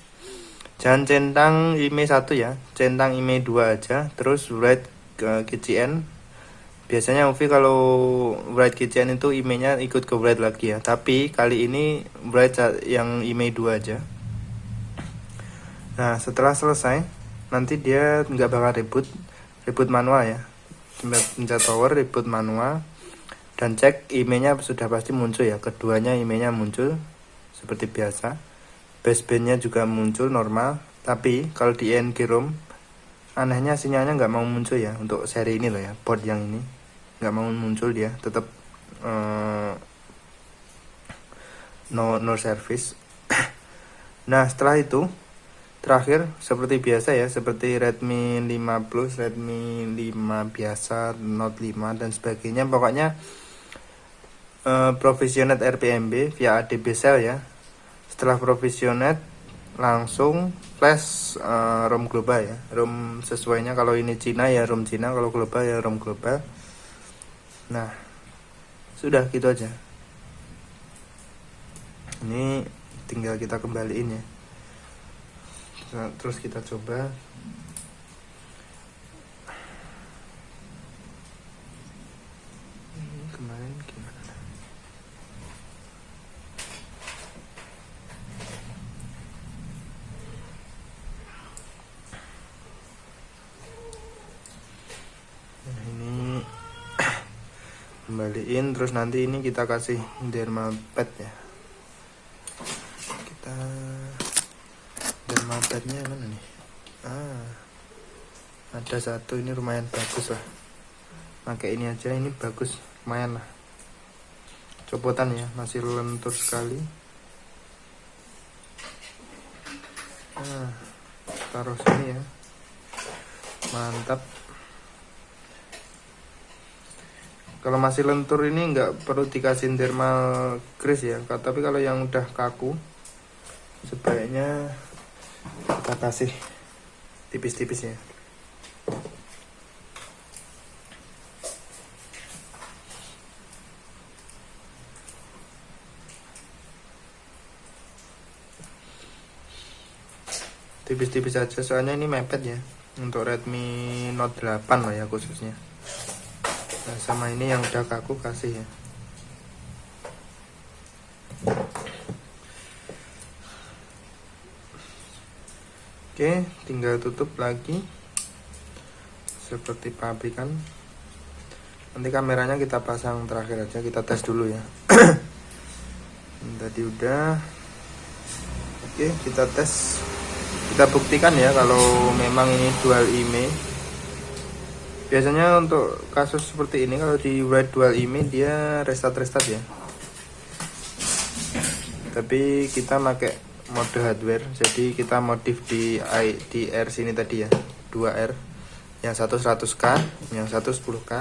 jangan centang IMEI 1 ya, centang IMEI 2 aja. Terus write ke KCN. Biasanya UV kalau write KCN itu IMEI-nya ikut ke write lagi ya, tapi kali ini write yang IMEI 2 aja. Nah setelah selesai, nanti dia nggak bakal reboot manual ya, pencet power, reboot manual, dan cek IMEI-nya sudah pasti muncul ya. Keduanya IMEI-nya muncul seperti biasa, basebandnya juga muncul normal. Tapi kalau di NG ROM anehnya sinyalnya nggak mau muncul ya, untuk seri ini loh ya, board yang ini nggak mau muncul, dia tetap no service. Nah setelah itu terakhir seperti biasa ya, seperti Redmi 5 Plus, Redmi 5 biasa, Note 5 dan sebagainya, pokoknya Provisionet RPMB via ADB Cell ya. Setelah Provisionet langsung flash ROM global ya, ROM sesuainya, kalau ini Cina ya ROM Cina, kalau global ya ROM global. Nah sudah gitu aja, ini tinggal kita kembaliin ya. Terus kita coba. Kemarin gimana? Nah ini kembaliin, terus nanti ini kita kasih derma pad ya. Kita derma padnya mana nih? Ada satu, ini lumayan bagus lah, pakai ini aja, ini bagus lumayan lah. Copotan ya, masih lentur sekali. Taruh sini ya, mantap. Kalau masih lentur ini nggak perlu dikasih thermal grease ya, tapi kalau yang udah kaku sebaiknya kita kasih tipis-tipis ya. Tipis-tipis aja, soalnya ini mepet ya, untuk Redmi Note 8 lah ya khususnya. Nah sama ini yang udah kaku kasih ya. Oke, tinggal tutup lagi seperti pabrikan. Nanti kameranya kita pasang terakhir aja, kita tes dulu ya. Tadi udah. Oke, kita tes, kita buktikan ya kalau memang ini dual IMEI. Biasanya untuk kasus seperti ini kalau di dual IMEI dia restart ya. Tapi kita pakai mode hardware, jadi kita modif di R sini tadi ya, 2R, yang satu 100k, yang satu 10k.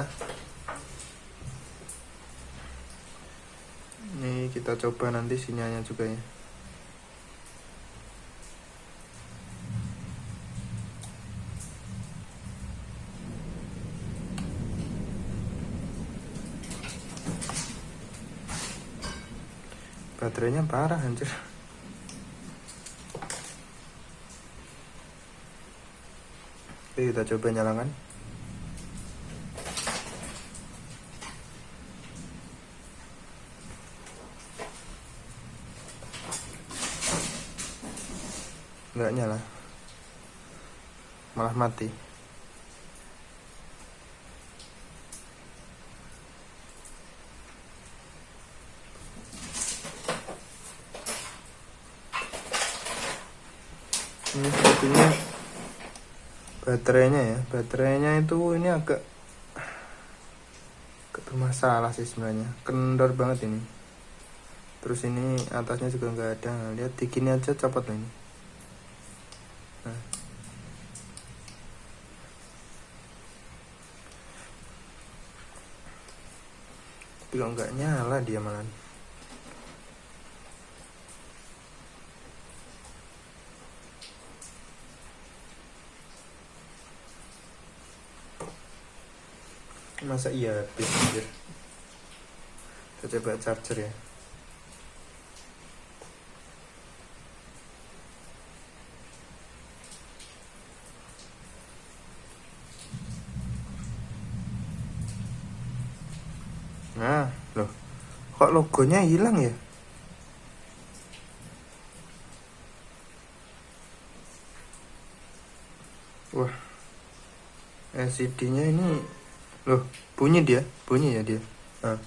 Ini kita coba nanti sinyalnya juga ya. Baterainya parah anjir. Oke, kita coba nyalakan. Nggak nyala, malah mati. Ini sepertinya baterainya itu ini agak bermasalah sih sebenarnya, kendor banget ini. Terus ini atasnya juga nggak ada, lihat dikini aja copot ini. Nah. Tapi kok nggak nyala dia malah. Masa iya habis anjir. Kita coba charger ya. Nah, loh. Kok logonya hilang ya? Wah. LCD-nya ini loh, bunyi ya dia. Nah.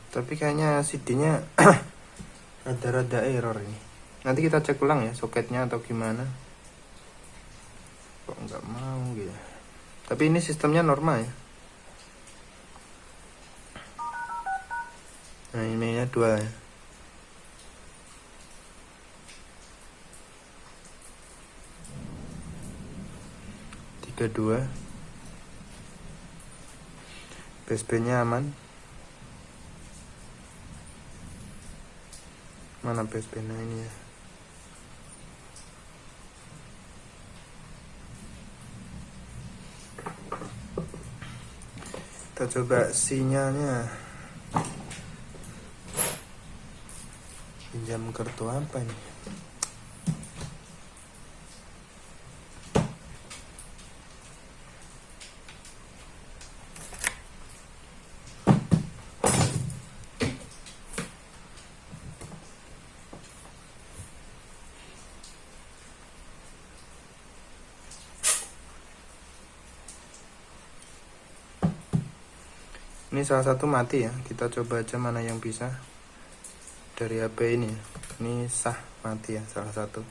Tapi kayaknya CD-nya rada-rada error ini. Nanti kita cek ulang ya soketnya atau gimana. Kok nggak mau gitu. Tapi ini sistemnya normal ya. Nah ininya 2 ya. Kedua PSP nya aman. Mana PSP nya ini ya. Kita coba sinyalnya. Pinjam kartu apa ini? Ini salah satu mati ya. Kita coba aja mana yang bisa dari HP ini. Ini sah mati ya salah satu.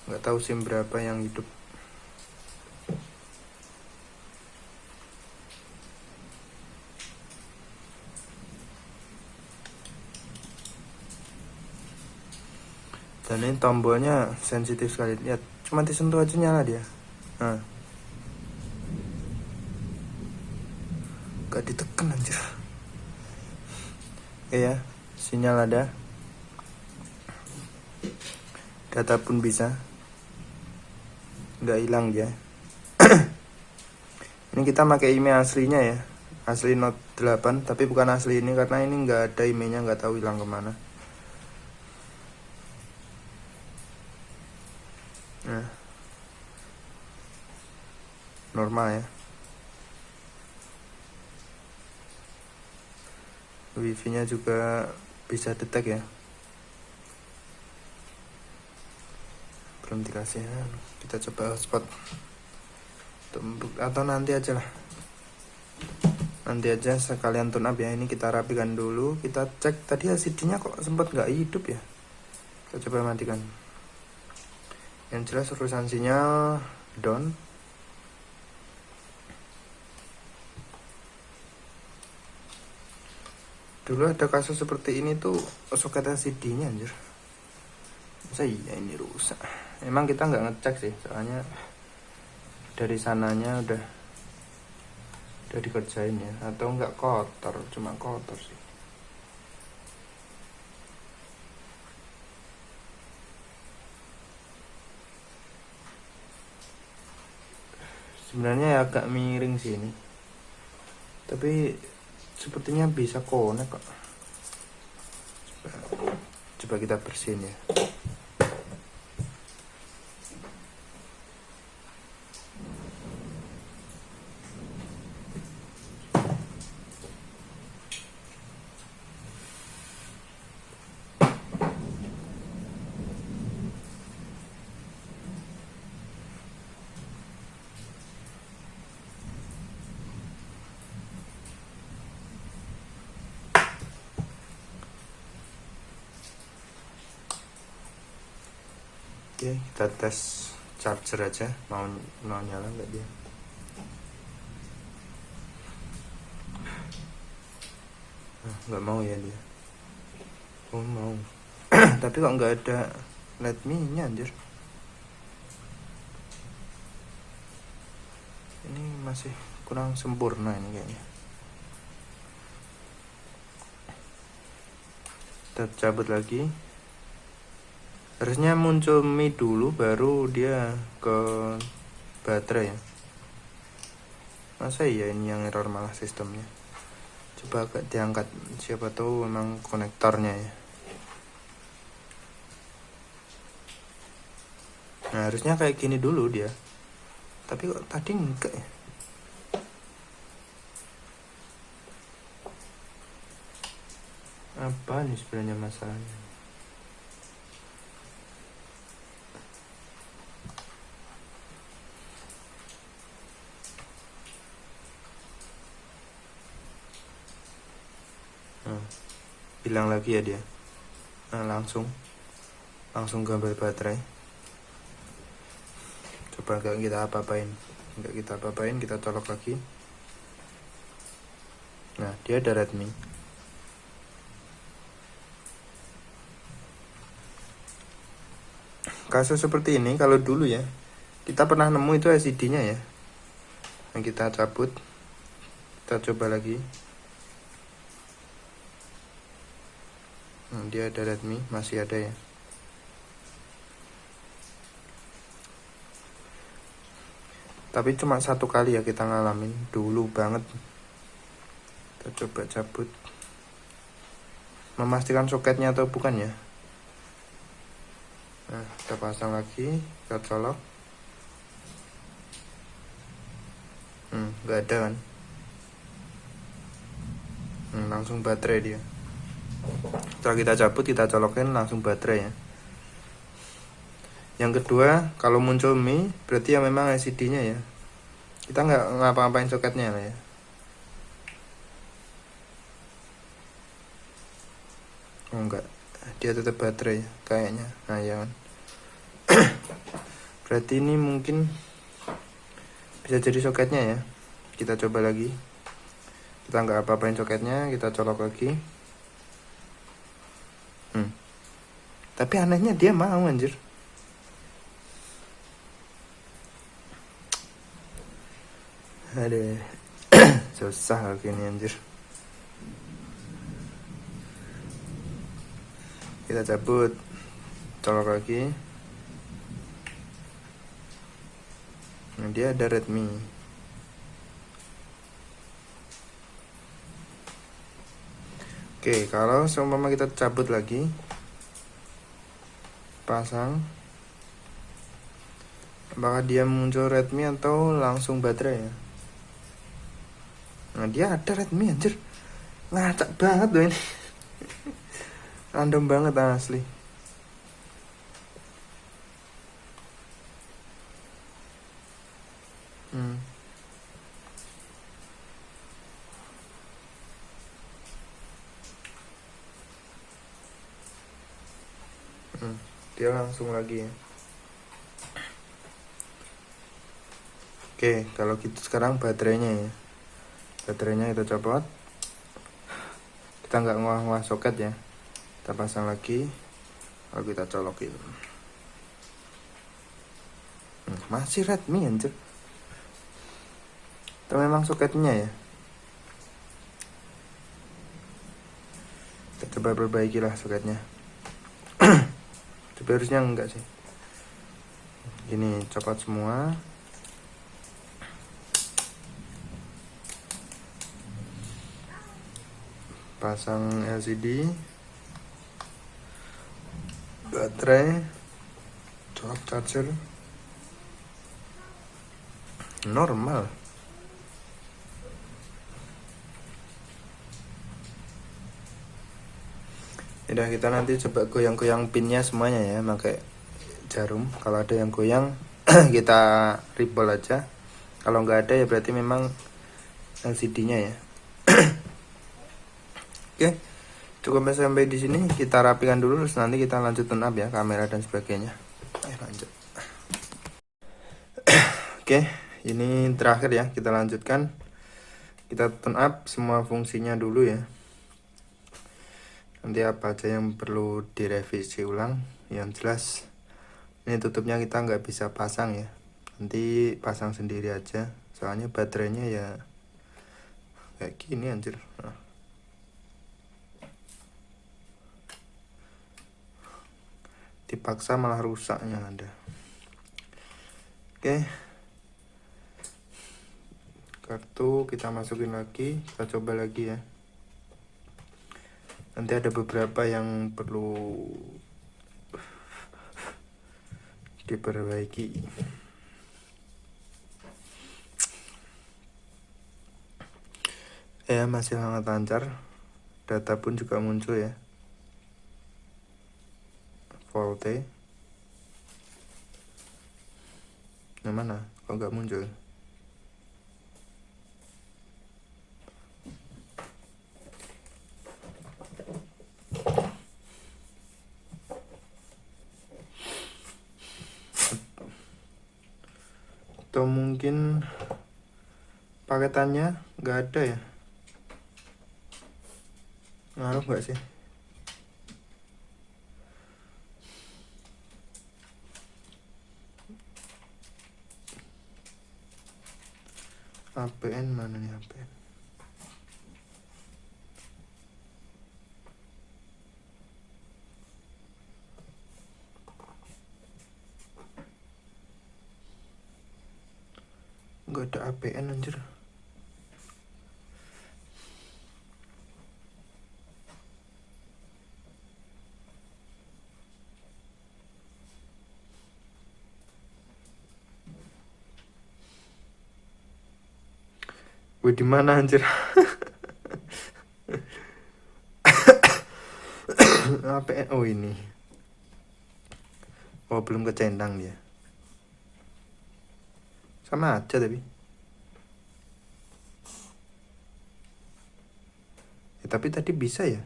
Nggak tahu SIM berapa yang hidup. Dan ini tombolnya sensitif sekali. Lihat, cuma disentuh aja nyala dia. Nah, gak ditekan anjir. Oke ya, sinyal ada, data pun bisa, nggak hilang dia. Ini kita pakai email aslinya ya, asli Note 8, tapi bukan asli ini karena ini nggak ada emailnya, nggak tahu hilang kemana. Nah, normal ya. Wifi nya juga bisa detect ya. Belum dikasih ya. Kita coba hotspot atau nanti aja lah. Nanti aja sekalian tune up ya. Ini kita rapikan dulu. Kita cek tadi CD nya kok sempat nggak hidup ya. Kita coba matikan. Yang jelas urusan sinyal down. Dulu ada kasus seperti ini tuh soket LCD nya anjir. Masa iya ini rusak. Emang kita nggak ngecek sih, soalnya dari sananya udah dikerjain ya. Atau nggak kotor, cuma kotor sih. Sebenarnya ya agak miring sih ini, tapi sepertinya bisa connect kok. Coba kita bersihin ya. Oke, kita tes charger aja, mau nyala nggak dia. Nggak mau ya dia. Oh mau. Tapi kok nggak ada let me nya anjir. Ini masih kurang sempurna ini kayaknya. Kita cabut lagi. Harusnya muncul Mi dulu baru dia ke baterai ya. Masa iya ini yang error malah sistemnya. Coba agak diangkat, siapa tahu memang konektornya ya. Nah harusnya kayak gini dulu dia. Tapi kok tadi enggak ya. Apa nih sebenarnya masalahnya? hilang lagi ya dia. Nah, langsung gambar baterai. Coba nggak kita apa-apain, kita colok lagi. Nah, dia ada Redmi. Kasus seperti ini kalau dulu ya, kita pernah nemu itu LCD-nya ya. Yang kita cabut, kita coba lagi. Nah, dia ada Redmi, masih ada ya. Tapi cuma satu kali ya kita ngalamin, dulu banget. Kita coba cabut, memastikan soketnya atau bukan ya. Nah, kita pasang lagi, kita colok. Nggak ada kan. Langsung baterai dia. Setelah kita cabut, kita colokin, langsung baterai ya. Yang kedua, kalau muncul Mi, berarti ya memang LCD-nya ya. Kita nggak ngapa-ngapain soketnya lah ya. Oh enggak, dia tetap baterai kayaknya. Nah ya kan. Berarti ini mungkin bisa jadi soketnya ya. Kita coba lagi. Kita nggak apa-apain soketnya, kita colok lagi. Tapi anehnya dia mau anjir. Aduh, susah gini anjir. Kita cabut, colok lagi. Nah, dia ada Redmi. Oke, kalau seumpama kita cabut lagi, pasang, apakah dia muncul Redmi atau langsung baterai ya? Nah, dia ada Redmi anjir. Ngacak banget loh ini. Random banget asli. Dia langsung lagi ya. Oke, kalau gitu sekarang baterainya ya. Baterainya kita copot. Kita nggak ngolah-ngolah soket ya. Kita pasang lagi. Lalu kita colokin. Masih Redmi anjir. Itu memang soketnya ya. Kita coba perbaiki lah soketnya. Tapi harusnya enggak sih. Ini copot semua. Pasang LCD, baterai, colok charger, normal. Udah, kita nanti coba goyang-goyang pinnya semuanya ya, pakai jarum. Kalau ada yang goyang kita ribol aja. Kalau nggak ada ya berarti memang LCD-nya ya. Oke, cukup sampai di sini. Kita rapikan dulu, terus nanti kita lanjut tune up ya, kamera dan sebagainya. Lanjut. Oke, ini terakhir ya, kita lanjutkan. Kita tune up semua fungsinya dulu ya. Nanti apa aja yang perlu direvisi ulang. Yang jelas ini tutupnya kita nggak bisa pasang ya, nanti pasang sendiri aja, soalnya baterainya ya kayak gini anjir. Dipaksa malah rusaknya ada. Oke, kartu kita masukin lagi, kita coba lagi ya. Nanti ada beberapa yang perlu diperbaiki. Ya, masih sangat lancar. Data pun juga muncul ya. Volte. Yang mana? Kok nggak muncul? Atau mungkin paketannya nggak ada ya, ngaruh nggak sih? APN mana nih APN? Nggak ada APN anjir. Gue di mana anjir? APN, oh ini. Oh belum kecentang dia. Sama aja tapi. Ya, tapi tadi bisa ya.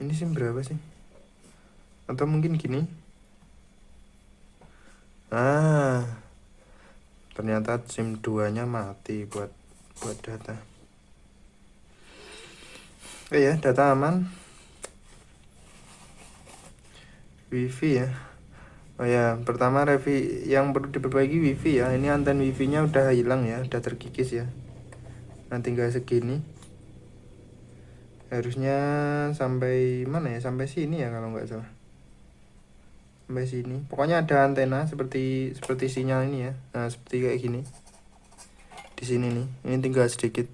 Ini SIM berapa sih? Atau mungkin gini. Ternyata SIM 2 nya mati buat data. Ya data aman. Wifi ya. Oh ya, pertama yang perlu diperbaiki wifi ya. Ini anten wifi-nya udah hilang ya, udah terkikis ya. Nah tinggal segini. Harusnya sampai mana ya? Sampai sini ya kalau nggak salah. Sampai sini. Pokoknya ada antena seperti sinyal ini ya. Nah seperti kayak gini. Di sini nih. Ini tinggal sedikit.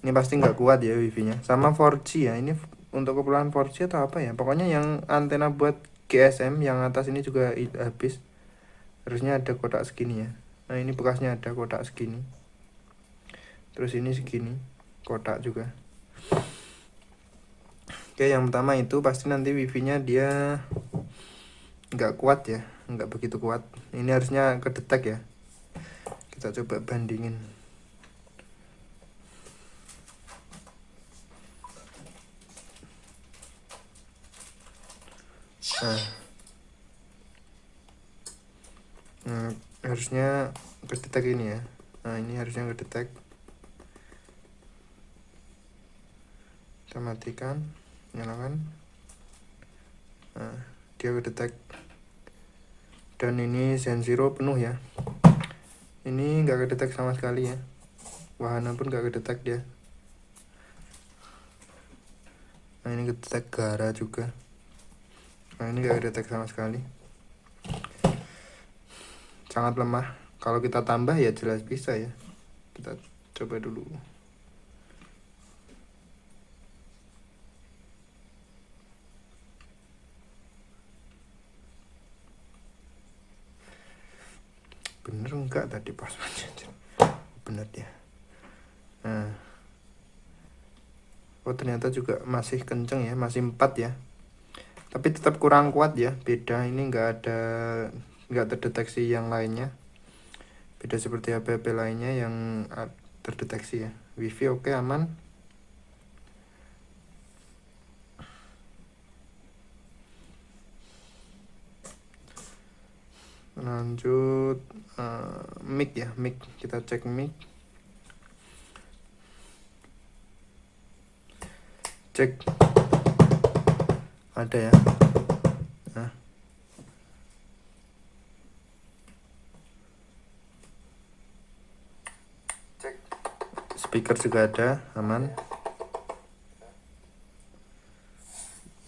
Ini pasti nggak kuat ya wifi-nya. Sama 4G ya. Ini untuk keperluan 4G atau apa ya? Pokoknya yang antena buat GSM yang atas ini juga habis. Harusnya ada kotak segini ya. Nah ini bekasnya ada kotak segini. Terus ini segini kotak juga. Oke, yang pertama itu pasti nanti wifi-nya dia nggak kuat ya, nggak begitu kuat. Ini harusnya kedetek ya. Kita coba bandingin. Nah, harusnya kedetek ini ya. Nah ini harusnya kedetek. Kita matikan, nyalakan. Nah dia kedetek. Dan ini Zen 0 penuh ya. Ini nggak kedetek sama sekali ya. Wahana pun nggak kedetek dia. Nah ini kedetek Gara juga. Nah ini nggak kedetek sama sekali. Sangat lemah. Kalau kita tambah ya jelas bisa ya. Kita coba dulu. Bener enggak tadi passwordnya? Bener ya. Nah. Oh ternyata juga masih kenceng ya, masih 4 ya. Tapi tetap kurang kuat ya. Beda, ini nggak terdeteksi yang lainnya. Beda seperti HP-HP lainnya yang terdeteksi ya. Wifi oke, aman. Lanjut mic ya, mic. Kita cek mic. Cek. Ada ya. Nah. Cek. Speaker juga ada, aman.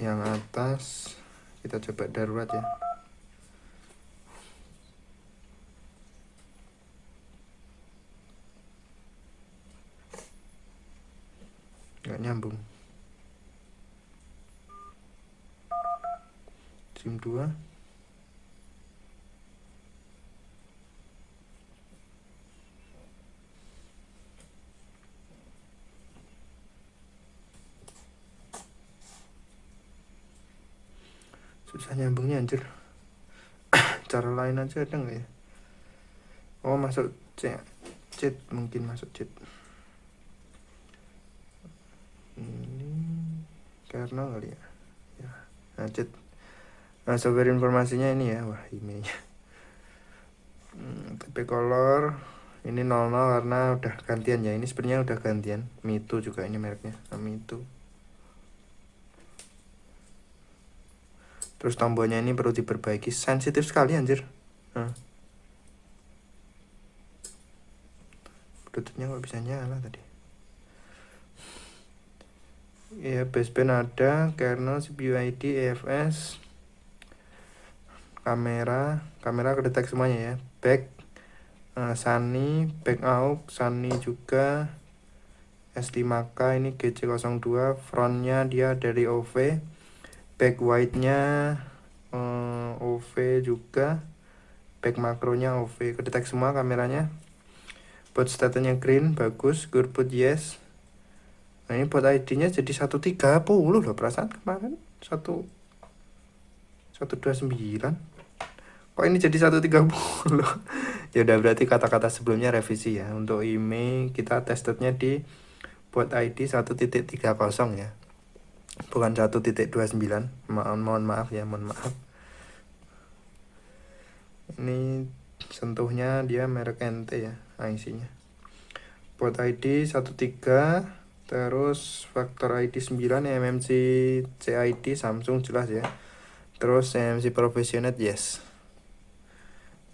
Yang atas kita coba darurat ya. Nggak nyambung. SIM 2. Susah nyambungnya anjir. Cara lain aja ada nggak ya? Oh masuk cheat, mungkin masuk cheat. Ini karena kali ya. Nah, cheat. Nah, software informasinya ini ya. Wah, emailnya. TP color ini 00 karena udah gantian ya. Ini sebenarnya udah gantian. Mito juga ini mereknya. Nah, Mito. Terus tombolnya ini perlu diperbaiki, sensitif sekali anjir. Bluetoothnya kok bisa nyala tadi ya. Baseband ada, kernel, CPU ID, EFS, kamera kedetek semuanya ya. Back Sunny, back aux Sunny juga. S5K ini GC02, frontnya dia dari OV, back wide-nya OV juga, back makronya OV, kedetek semua kameranya. Boot statusnya green, bagus. Good boot yes. Nah, ini boot ID-nya jadi 130 loh, perasaan kemarin 129. Kok ini jadi 130? Ya udah, berarti kata-kata sebelumnya revisi ya. Untuk IMEI kita testednya di boot ID 1.30 ya. Bukan 1.29. Mohon maaf ya, mohon maaf. Ini sentuhnya dia merek NT ya, IC-nya. Boot ID 13, terus faktor ID 9, MMC CID Samsung jelas ya. Terus MMC Professional yes.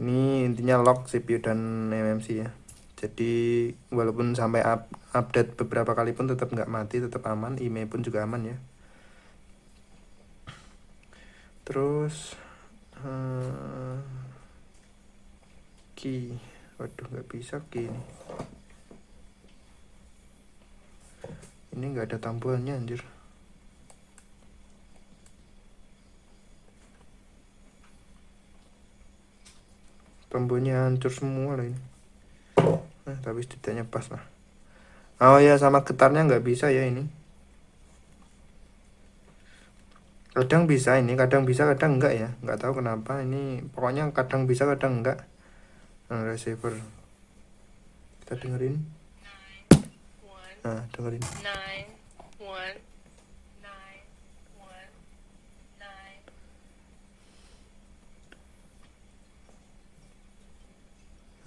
Ini intinya lock CPU dan MMC ya. Jadi walaupun sampai update beberapa kali pun tetap nggak mati, tetap aman. IMEI pun juga aman ya. Terus key, waduh nggak bisa key ini. Ini nggak ada tampilannya anjir. Tombolnya hancur semua lah ini. Nah, tapi setidaknya pas lah. Oh ya, sama getarnya nggak bisa ya ini. Kadang bisa ini, kadang bisa, kadang enggak ya. Nggak tahu kenapa ini. Pokoknya kadang bisa, kadang enggak. Nah, receiver. Kita dengerin. Nah, dengerin.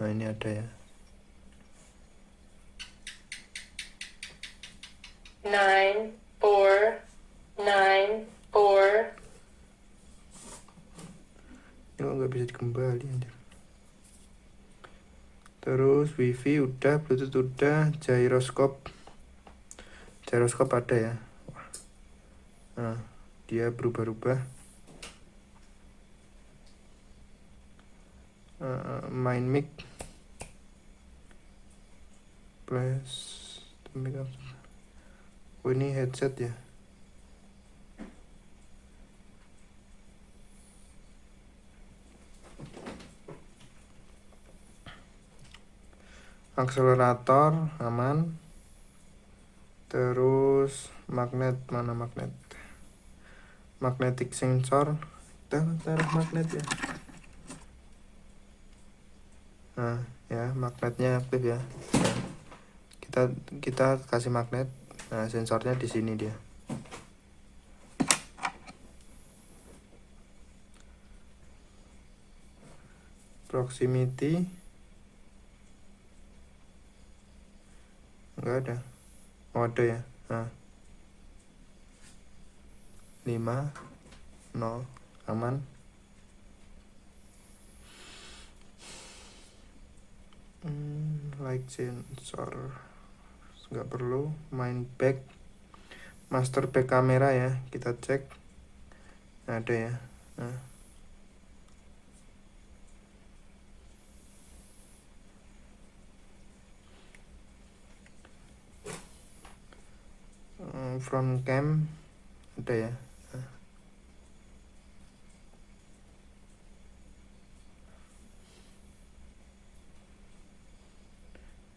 Nah, ini ada ya. 9494. Ini kok nggak bisa dikembali anjir. Terus wifi udah, bluetooth udah, gyroscope ada ya. Nah, dia berubah-ubah. Main mic plus mic. Oh, ini headset ya. Akselerator aman. Terus magnet, mana magnet? Magnetic sensor, kita taruh magnet ya. Nah ya, magnetnya aktif ya. Nah, kita kasih magnet. Nah, sensornya di sini dia. Proximity enggak ada. Oh, ada ya. Nah, 5 0 aman. Light sensor nggak perlu. Main back, master back kamera ya, kita cek. Ada ya. Nah, front cam ada ya. Nah,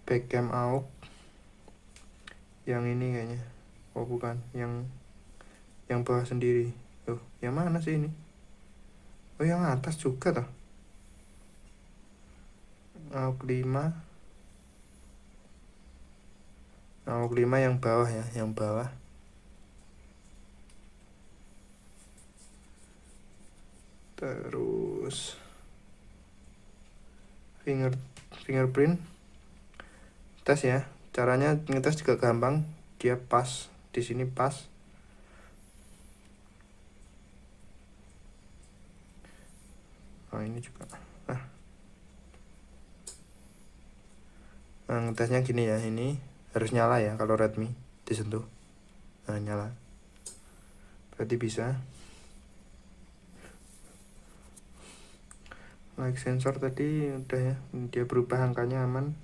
back cam out yang ini kayaknya. Oh bukan, yang bawah sendiri. Tuh, yang mana sih ini? Oh, yang atas juga toh. AUX 5. 0,5 yang bawah ya, yang bawah. Terus fingerprint tes ya. Caranya ngetes juga gampang, dia pas di sini pas. Oh ini juga. Nah, ngetesnya gini ya, ini harus nyala ya kalau Redmi disentuh. Nah nyala, berarti bisa. Like sensor tadi udah ya, dia berubah angkanya aman.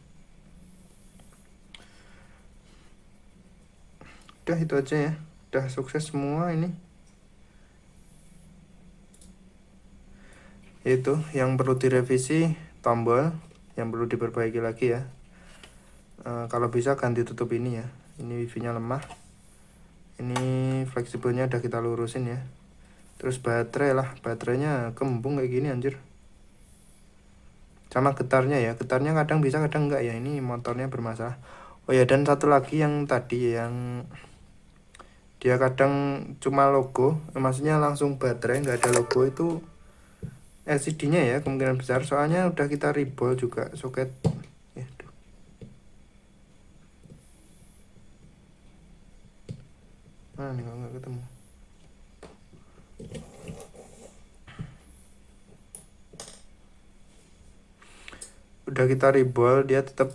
Udah itu aja ya, udah sukses semua ini. Itu yang perlu direvisi tombol, yang perlu diperbaiki lagi ya. Kalau bisa ganti tutup ini ya, ini wifi nya lemah. Ini fleksibelnya udah kita lurusin ya. Terus baterai lah, baterainya kembung kayak gini anjir. Sama getarnya ya, getarnya kadang bisa kadang enggak ya, ini motornya bermasalah. Oh ya, dan satu lagi yang tadi yang dia kadang cuma logo, maksudnya langsung baterai nggak ada logo, itu LCD nya ya kemungkinan besar, soalnya udah kita rebol juga soket ya. Mana nih nggak ketemu. Udah kita rebol, dia tetap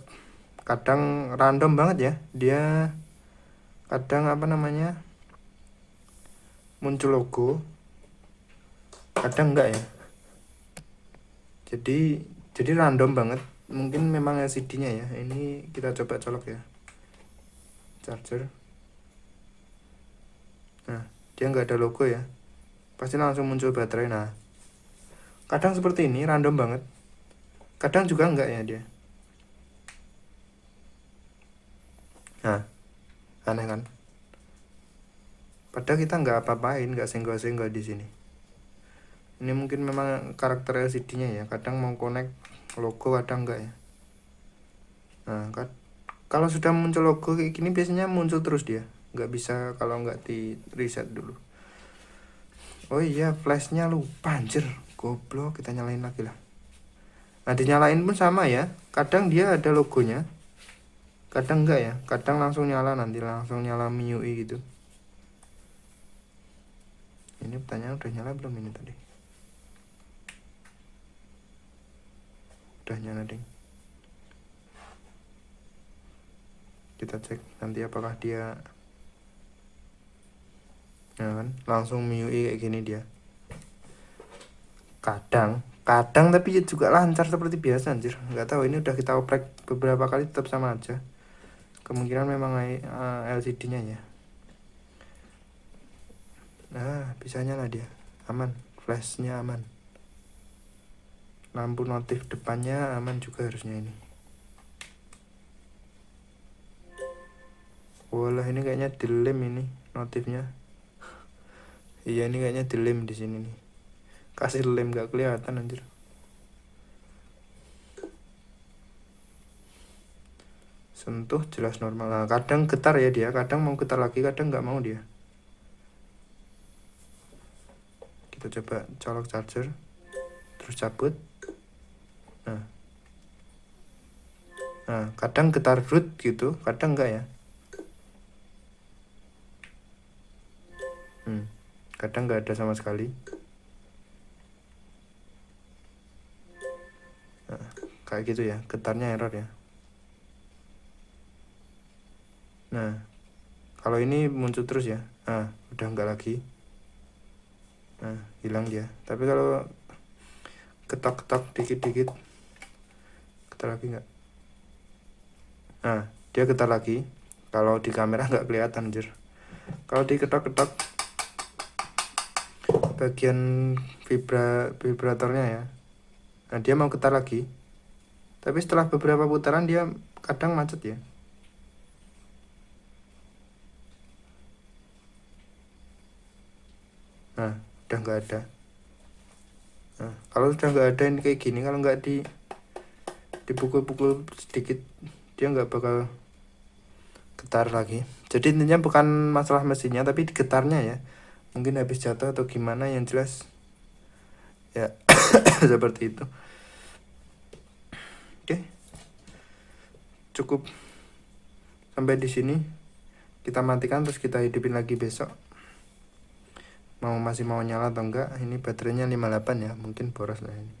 kadang random banget ya, dia kadang apa namanya muncul logo, kadang enggak ya. Jadi random banget, mungkin memang LCD-nya ya. Ini kita coba colok ya, charger. Nah dia nggak ada logo ya, pasti langsung muncul baterai. Nah kadang seperti ini random banget, kadang juga enggak ya dia. Nah aneh kan, padahal kita nggak apa-apain, nggak senggol-senggol di sini. Ini mungkin memang karakter LCD-nya ya, kadang mau connect logo kadang enggak ya. Nah kalau sudah muncul logo kayak gini biasanya muncul terus dia, nggak bisa kalau nggak di reset dulu. Oh iya, flashnya lupa anjir, goblok, kita nyalain lagi lah. Nah dinyalain pun sama ya, kadang dia ada logonya, kadang enggak ya, kadang langsung nyala, nanti langsung nyala MIUI gitu. Ini pertanyaan udah nyala belum ini tadi? Udah nyala ding. Kita cek nanti apakah dia. Nah kan langsung MIUI kayak gini dia. Kadang tapi juga lancar seperti biasa anjir. Nggak tahu, ini udah kita oprek beberapa kali tetap sama aja. Kemungkinan memang LCD-nya ya. Nah bisa nyala dia, aman, flashnya aman, lampu notif depannya aman juga harusnya ini. Walah ini kayaknya dilem ini notifnya. Iya ini kayaknya dilem di sini nih. Kasih lem gak kelihatan anjir. Sentuh jelas normal. Nah, kadang getar ya dia, kadang mau getar lagi, kadang nggak mau dia. Kita coba colok charger, terus cabut. Nah kadang getar root gitu, kadang enggak ya. Kadang nggak ada sama sekali. Nah, kayak gitu ya, getarnya error ya. Nah kalau ini muncul terus ya, nah udah enggak lagi. Nah hilang dia. Tapi kalau ketok-ketok dikit-dikit, getar lagi enggak. Nah dia getar lagi. Kalau di kamera nggak kelihatan anjir. Kalau diketok-ketok bagian vibratornya ya, nah dia mau getar lagi, tapi setelah beberapa putaran dia kadang macet ya. Nah udah nggak ada. Nah kalau sudah nggak ada ini kayak gini, kalau nggak dipukul-pukul sedikit dia nggak bakal getar lagi. Jadi intinya bukan masalah mesinnya tapi getarnya ya, mungkin habis jatuh atau gimana, yang jelas ya seperti itu. Oke, cukup sampai di sini. Kita matikan terus kita hidupin lagi besok. Masih mau nyala atau enggak? Ini baterainya 58 ya, mungkin boros lah ini.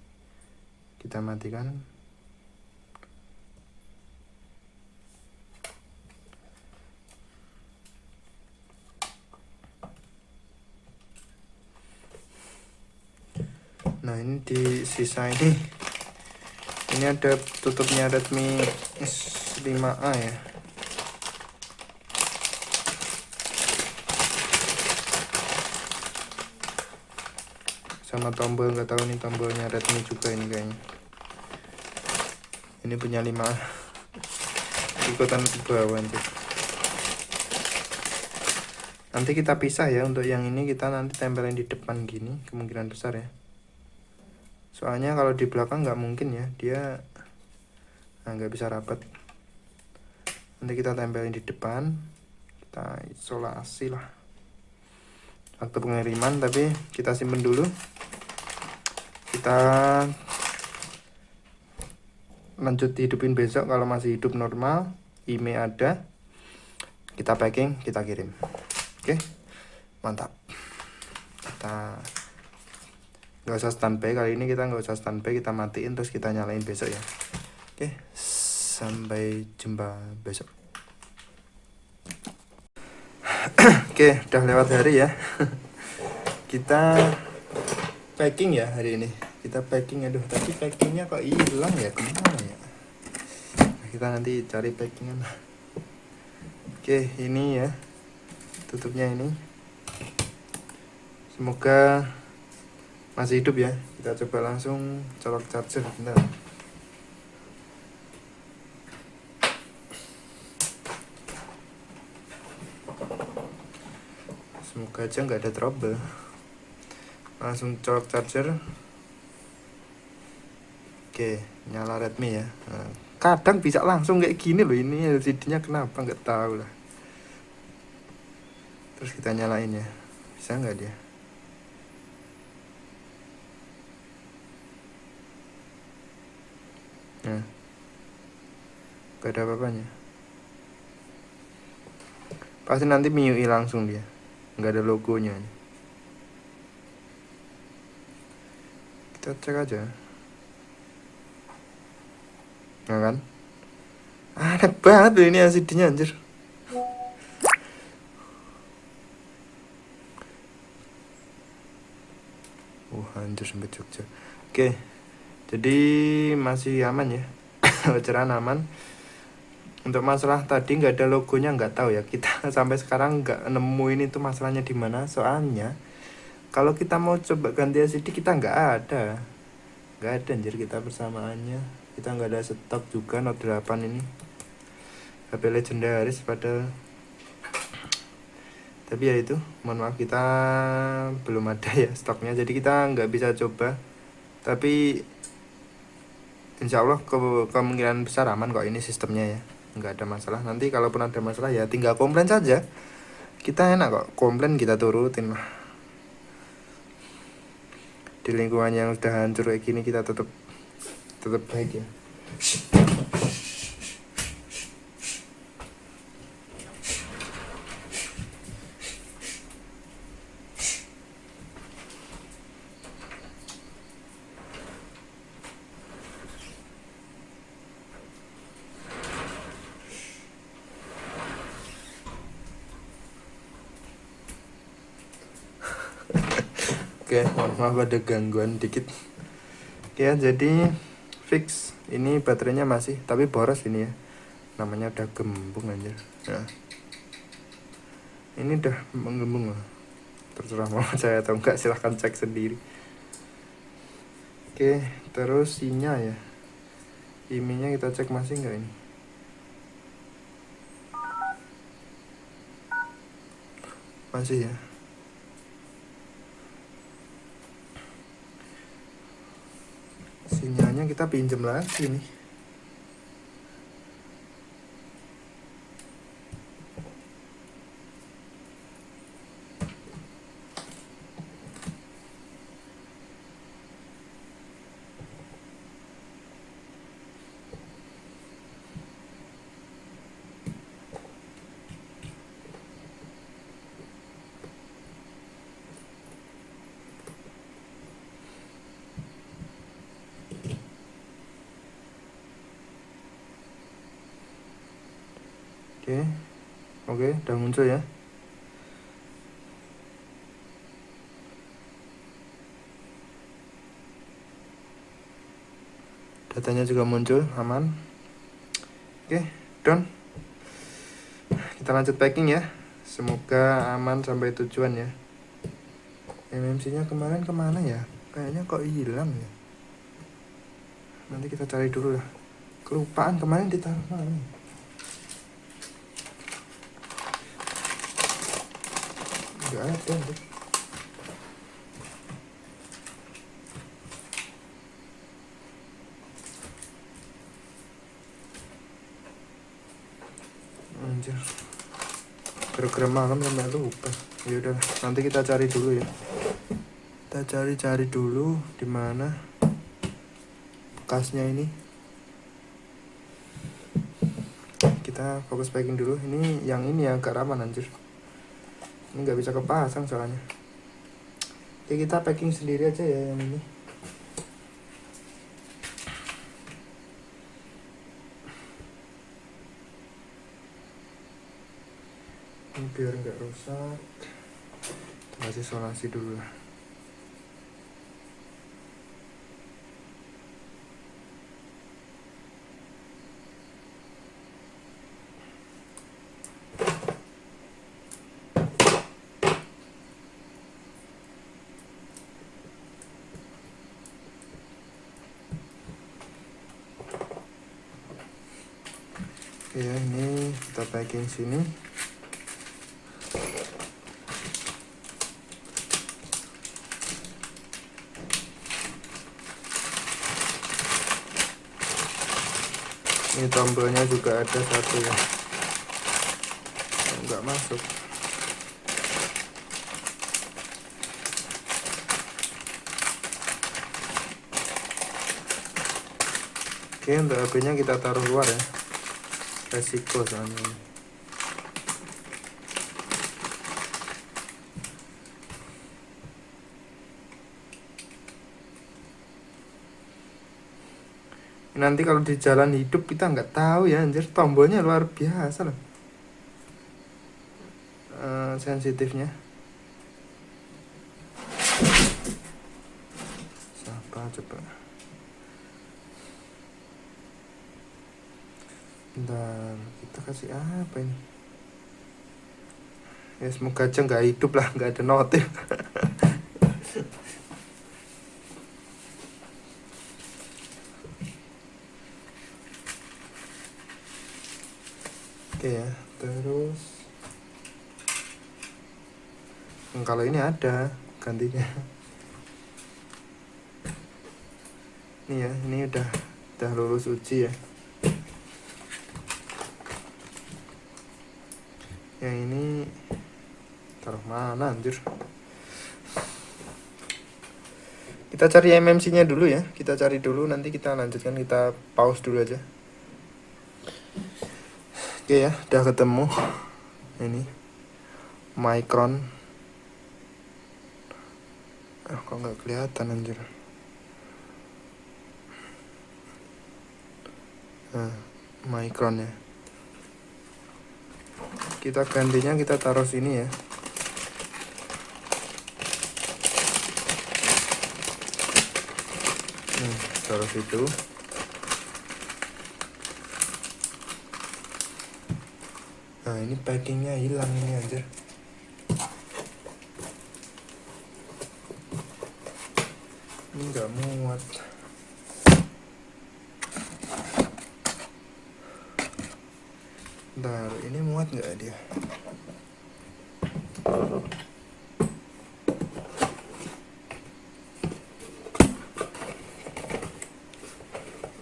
Kita matikan. Nah ini di sisa ini ada tutupnya Redmi S5A ya. Sama tombol, nggak tahu nih tombolnya Redmi juga ini kayaknya. Ini punya 5 ikutan ke bawah nanti. Nanti kita pisah ya, untuk yang ini kita nanti tempelin di depan gini kemungkinan besar ya. Soalnya kalau di belakang nggak mungkin ya, dia nggak bisa rapat. Nanti kita tempelin di depan, kita isolasi lah waktu pengiriman, tapi kita simpen dulu. Kita lanjut hidupin besok kalau masih hidup normal, IMEI ada, kita packing, kita kirim. Oke, mantap. Kita nggak usah standby kali ini, kita nggak usah standby, kita matiin terus kita nyalain besok ya. Oke, sampai jumpa besok. Oke, udah lewat hari ya. Kita packing ya hari ini. Kita packing, aduh tadi packingnya kok hilang ya, kemana ya? Kita nanti cari packingan. Oke, ini ya tutupnya ini. Semoga masih hidup ya. Kita coba langsung colok charger bentar. Semoga aja nggak ada trouble. Langsung colok charger. Oke, nyala Redmi ya. Nah, kadang bisa langsung kayak gini loh, ini LCD-nya kenapa nggak tahu lah. Terus kita nyalain ya, bisa nggak dia? Nah, nggak ada apa-apanya. Pasti nanti MIUI langsung dia, nggak ada logonya. Kita cek aja. Nah kan, aneh banget loh ini LCD-nya anjir. Anjir sampai Jogja. Oke, jadi masih aman ya. Beceran aman. Untuk masalah tadi nggak ada logonya, nggak tahu ya, kita sampai sekarang nggak nemuin itu masalahnya di mana. Soalnya kalau kita mau coba ganti LCD kita nggak ada anjir, kita persamaannya kita nggak ada stok juga. Note 8 ini HP legendaris padahal, tapi ya itu, mohon maaf kita belum ada ya stoknya, jadi kita nggak bisa coba. Tapi insya Allah kemungkinan besar aman kok ini sistemnya ya, nggak ada masalah. Nanti kalaupun ada masalah ya tinggal komplain saja, kita enak kok, komplain kita turutin lah. Di lingkungan yang udah hancur kayak gini kita tetap baik ya. Oke, mohon maaf ada gangguan dikit. Oke, jadi fix ini baterainya masih, tapi boros ini ya, namanya udah gembung aja. Nah, ini udah menggembung lah, terserah mau saya atau enggak, silahkan cek sendiri. Oke, terus sinya ya, IMEI-nya kita cek masih enggak ini. Masih ya. Sinyalnya kita pinjam lagi nih. Oke, udah muncul ya. Datanya juga muncul, aman. Oke, done. Kita lanjut packing ya. Semoga aman sampai tujuan ya. MMC-nya kemarin kemana ya? Kayaknya kok hilang ya. Nanti kita cari dulu lah. Kelupaan kemarin ditaruh mana? Enggak ada. Anjir. Gara-gara malam sampai lupa. Ya udah, nanti kita cari dulu ya. Kita cari dulu di mana bekasnya ini. Kita fokus packing dulu. Ini yang agak rawan anjir. Ini nggak bisa kepasang soalnya. Oke, kita packing sendiri aja ya yang ini. Ini biar nggak rusak. Kasih isolasi dulu lah. Oke ya, ini kita packing sini. Ini tombolnya juga ada satu ya, nggak masuk. Oke, untuk HP-nya kita taruh luar ya, resiko soalnya. Nanti kalau di jalan hidup kita nggak tahu ya anjir, tombolnya luar biasa loh. Sensitifnya. Siapa coba? Bentar, kita kasih apa ini? Ya semoga aja nggak hidup lah, nggak ada notif. Oke ya, terus kalau ini ada gantinya. Ini ya, ini udah lulus uji ya. Yang ini taruh mana anjir? Kita cari MMC-nya dulu ya. Kita cari dulu, nanti kita lanjutkan, kita pause dulu aja. Oke ya, udah ketemu. Ini Micron. Kok nggak kelihatan anjir? Nah, Micron ya. Kita gantinya kita taruh sini ya. Taruh situ. Nah, ini packingnya hilang ini aja. Ini nggak muat. Bentar, ini muat nggak dia?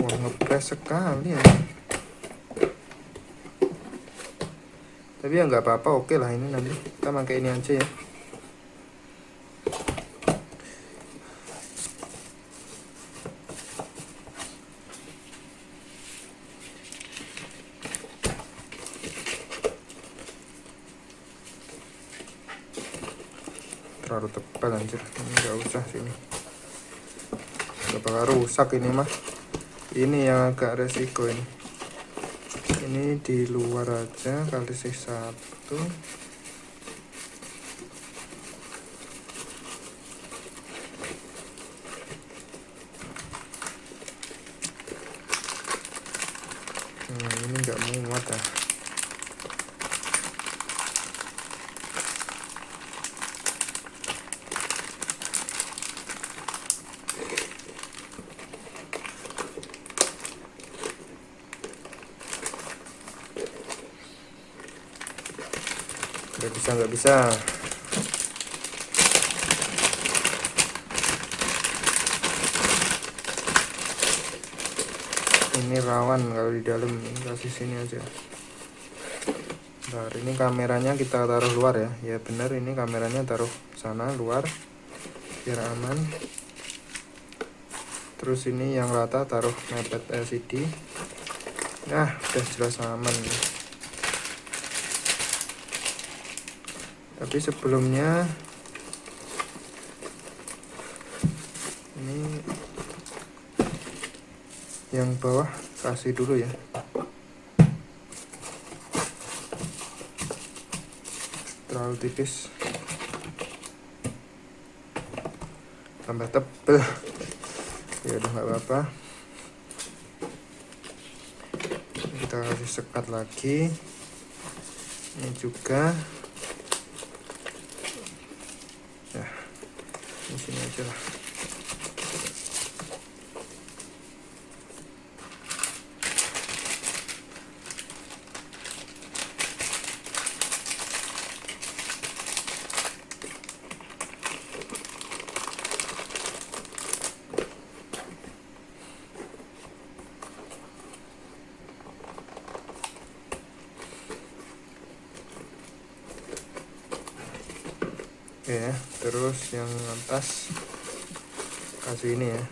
Wah, ngepres sekali ya. Tapi ya nggak apa-apa, oke lah ini, nanti kita pakai ini aja ya. Terlalu tebal anjir, ini nggak usah sini. Nggak bakal rusak ini mah. Ini yang agak resiko ini. Ini di luar aja kali 1. Ini nggak muat ya. Nggak bisa. Ini rawan kalau di dalam, kasih sini aja. Bentar, ini kameranya kita taruh luar ya. Ya bener, ini kameranya taruh sana luar biar aman. Terus ini yang rata taruh mepet LCD. Nah, udah jelas aman. Tapi sebelumnya ini yang bawah kasih dulu ya. Terlalu tipis, tambah tebel. Ya udah nggak apa-apa. Kita kasih sekat lagi. Ini juga. Ya, di sini aja lah. Ya, terus yang atas kasih ini ya.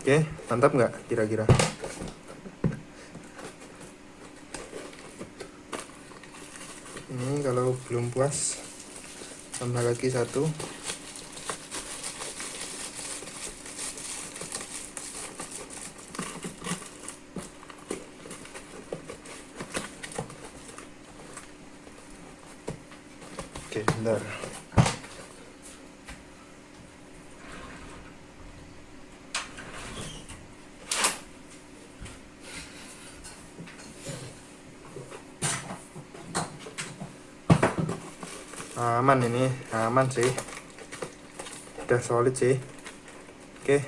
Oke, mantap nggak kira-kira? Ini kalau belum puas tambah lagi 1. Oke, bentar. Aman, ini aman sih, udah solid sih. Oke,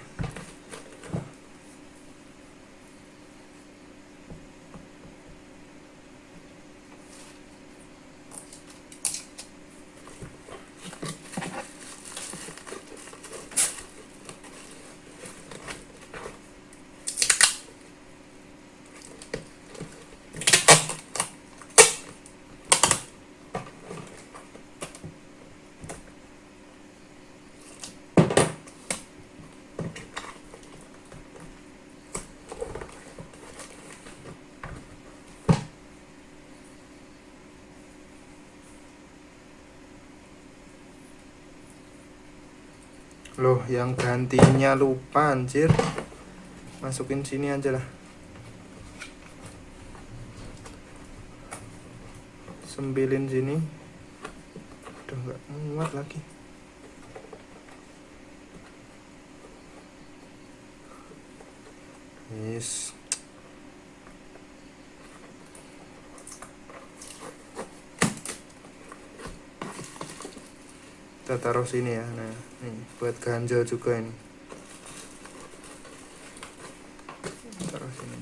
loh yang gantinya lupa anjir. Masukin sini aja lah, sembilin sini. Udah nggak muat lagi. Yes. Kita taruh sini ya. Nah, nih buat ganjel juga ini. Taruh sini.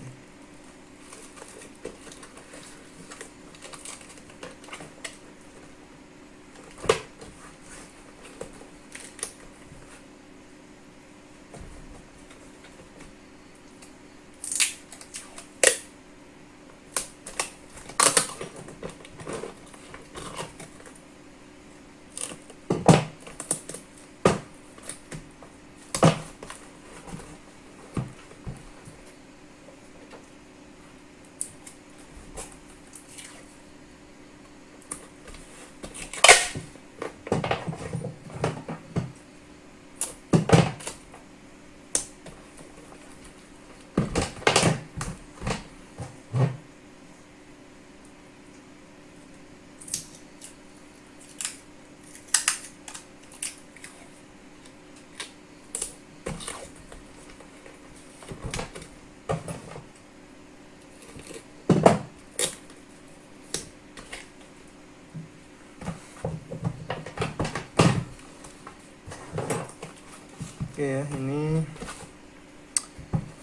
Oke ya, ini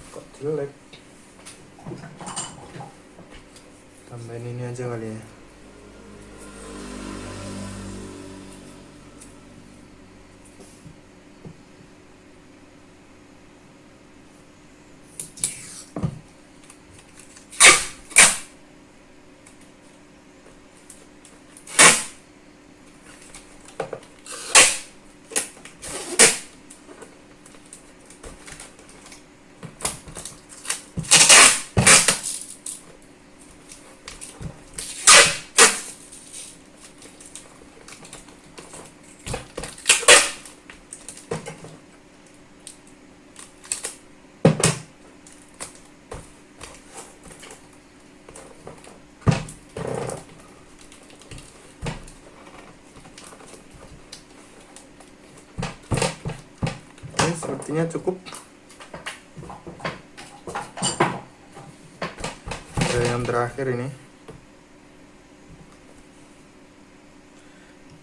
kok jelek. Tambahin ini aja kali ya. Sepertinya cukup. Ada yang terakhir ini.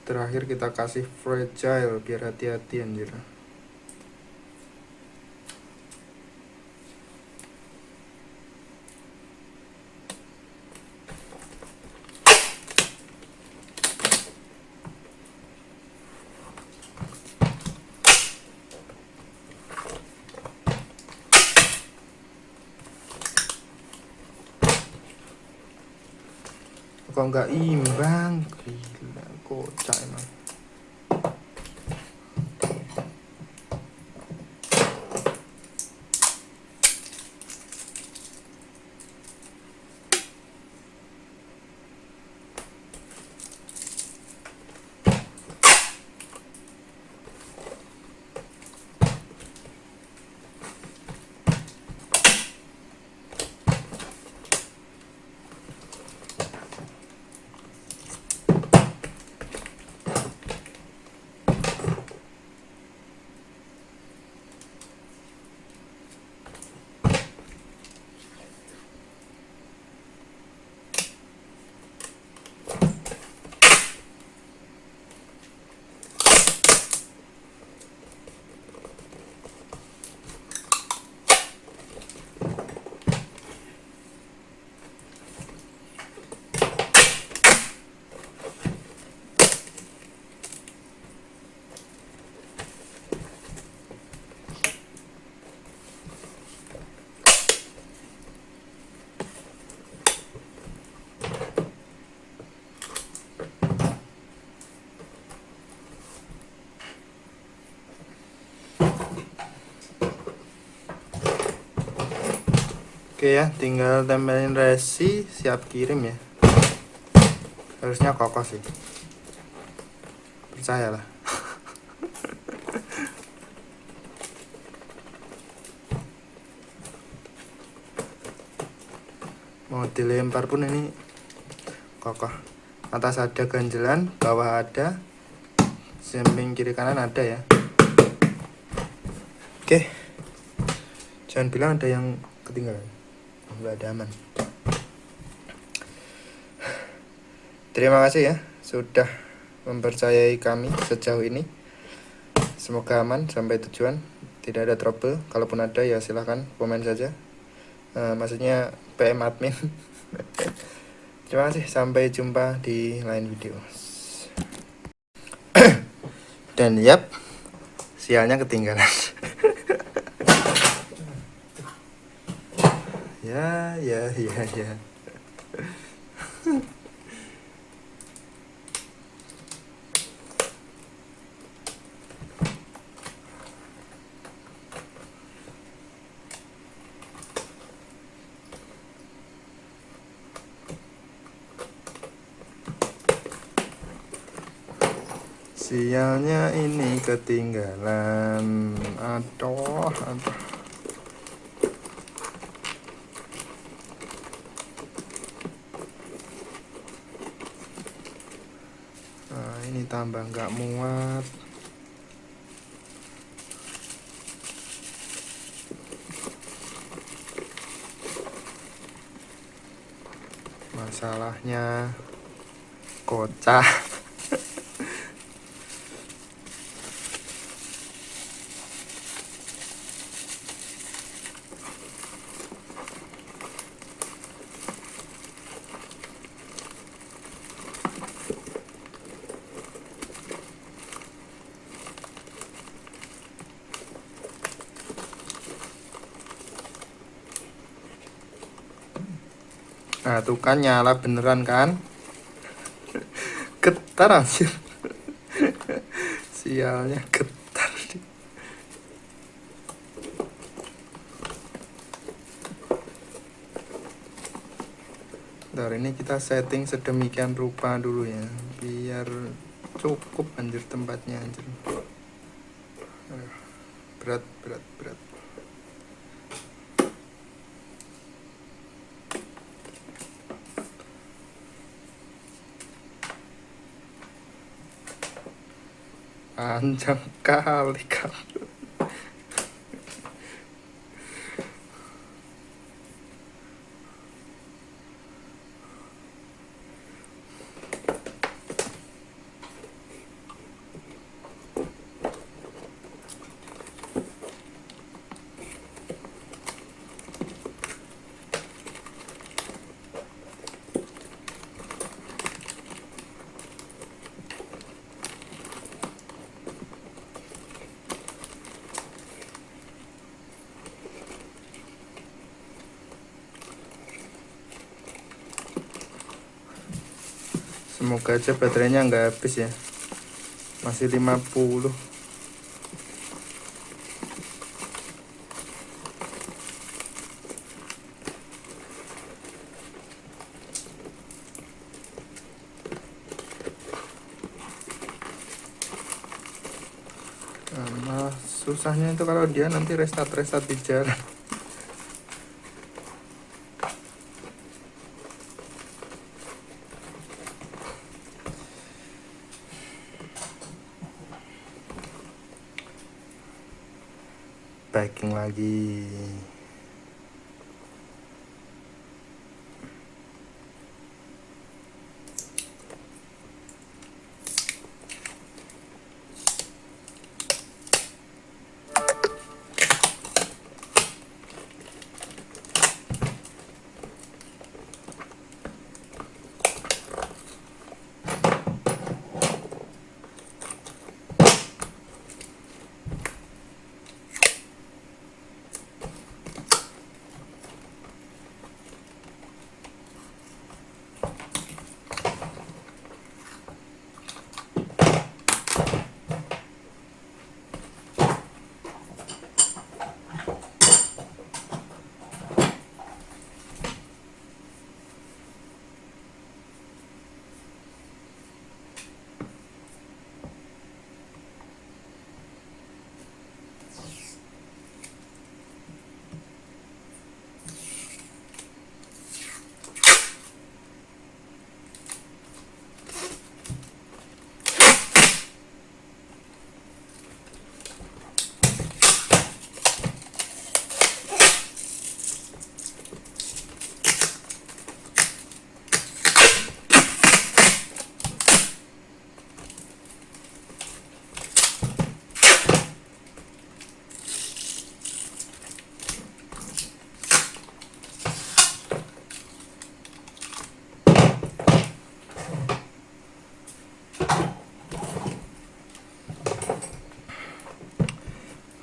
Terakhir kita kasih fragile biar hati-hati anjir. Kok nggak imbang, gila, kocak emang. Oke ya, tinggal tempelin resi, siap kirim ya. Harusnya kokoh sih, percayalah. Mau dilempar pun ini kokoh. Atas ada ganjelan, bawah ada, samping kiri kanan ada ya. Oke, jangan bilang ada yang ketinggalan. Nggak ada, aman. Terima kasih ya sudah mempercayai kami sejauh ini. Semoga aman sampai tujuan, tidak ada trouble. Kalaupun ada ya silahkan komen saja. Maksudnya PM admin. Terima kasih, sampai jumpa di lain video. Dan yap, sialnya ketinggalan. ya. Sialnya ini ketinggalan. Aduh. Nah, ini tambah nggak muat. Masalahnya kocak. Nah tuh kan nyala beneran kan. Getar anjir. Sialnya getar. Bentar, ini kita setting sedemikian rupa dulu ya, biar cukup anjir tempatnya anjir. Berat. Panjang kali kan. Semoga aja baterainya nggak habis ya, masih 50. Nah, susahnya itu kalau dia nanti restart di jalan. Packing lagi.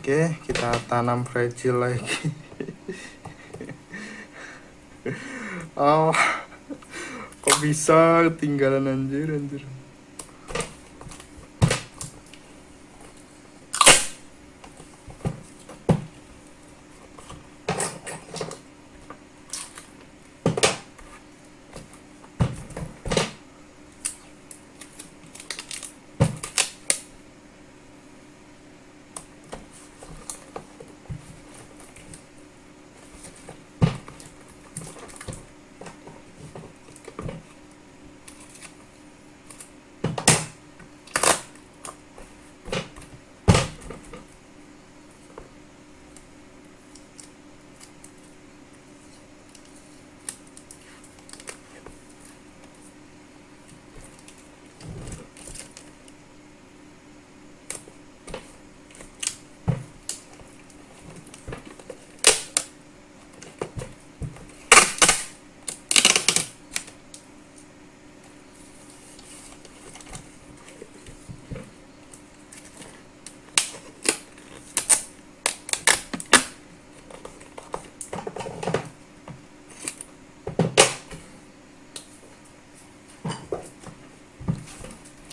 Oke, kita tanam fragile lagi. Oh, kok bisa ketinggalan anjir.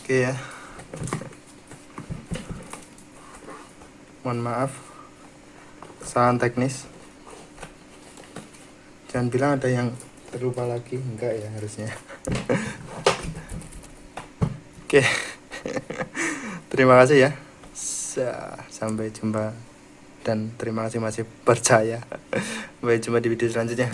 Oke ya, mohon maaf kesalahan teknis. Jangan bilang ada yang terlupa lagi, enggak ya harusnya. Oke. Terima kasih ya. Sampai jumpa dan terima kasih masih percaya. Sampai jumpa di video selanjutnya.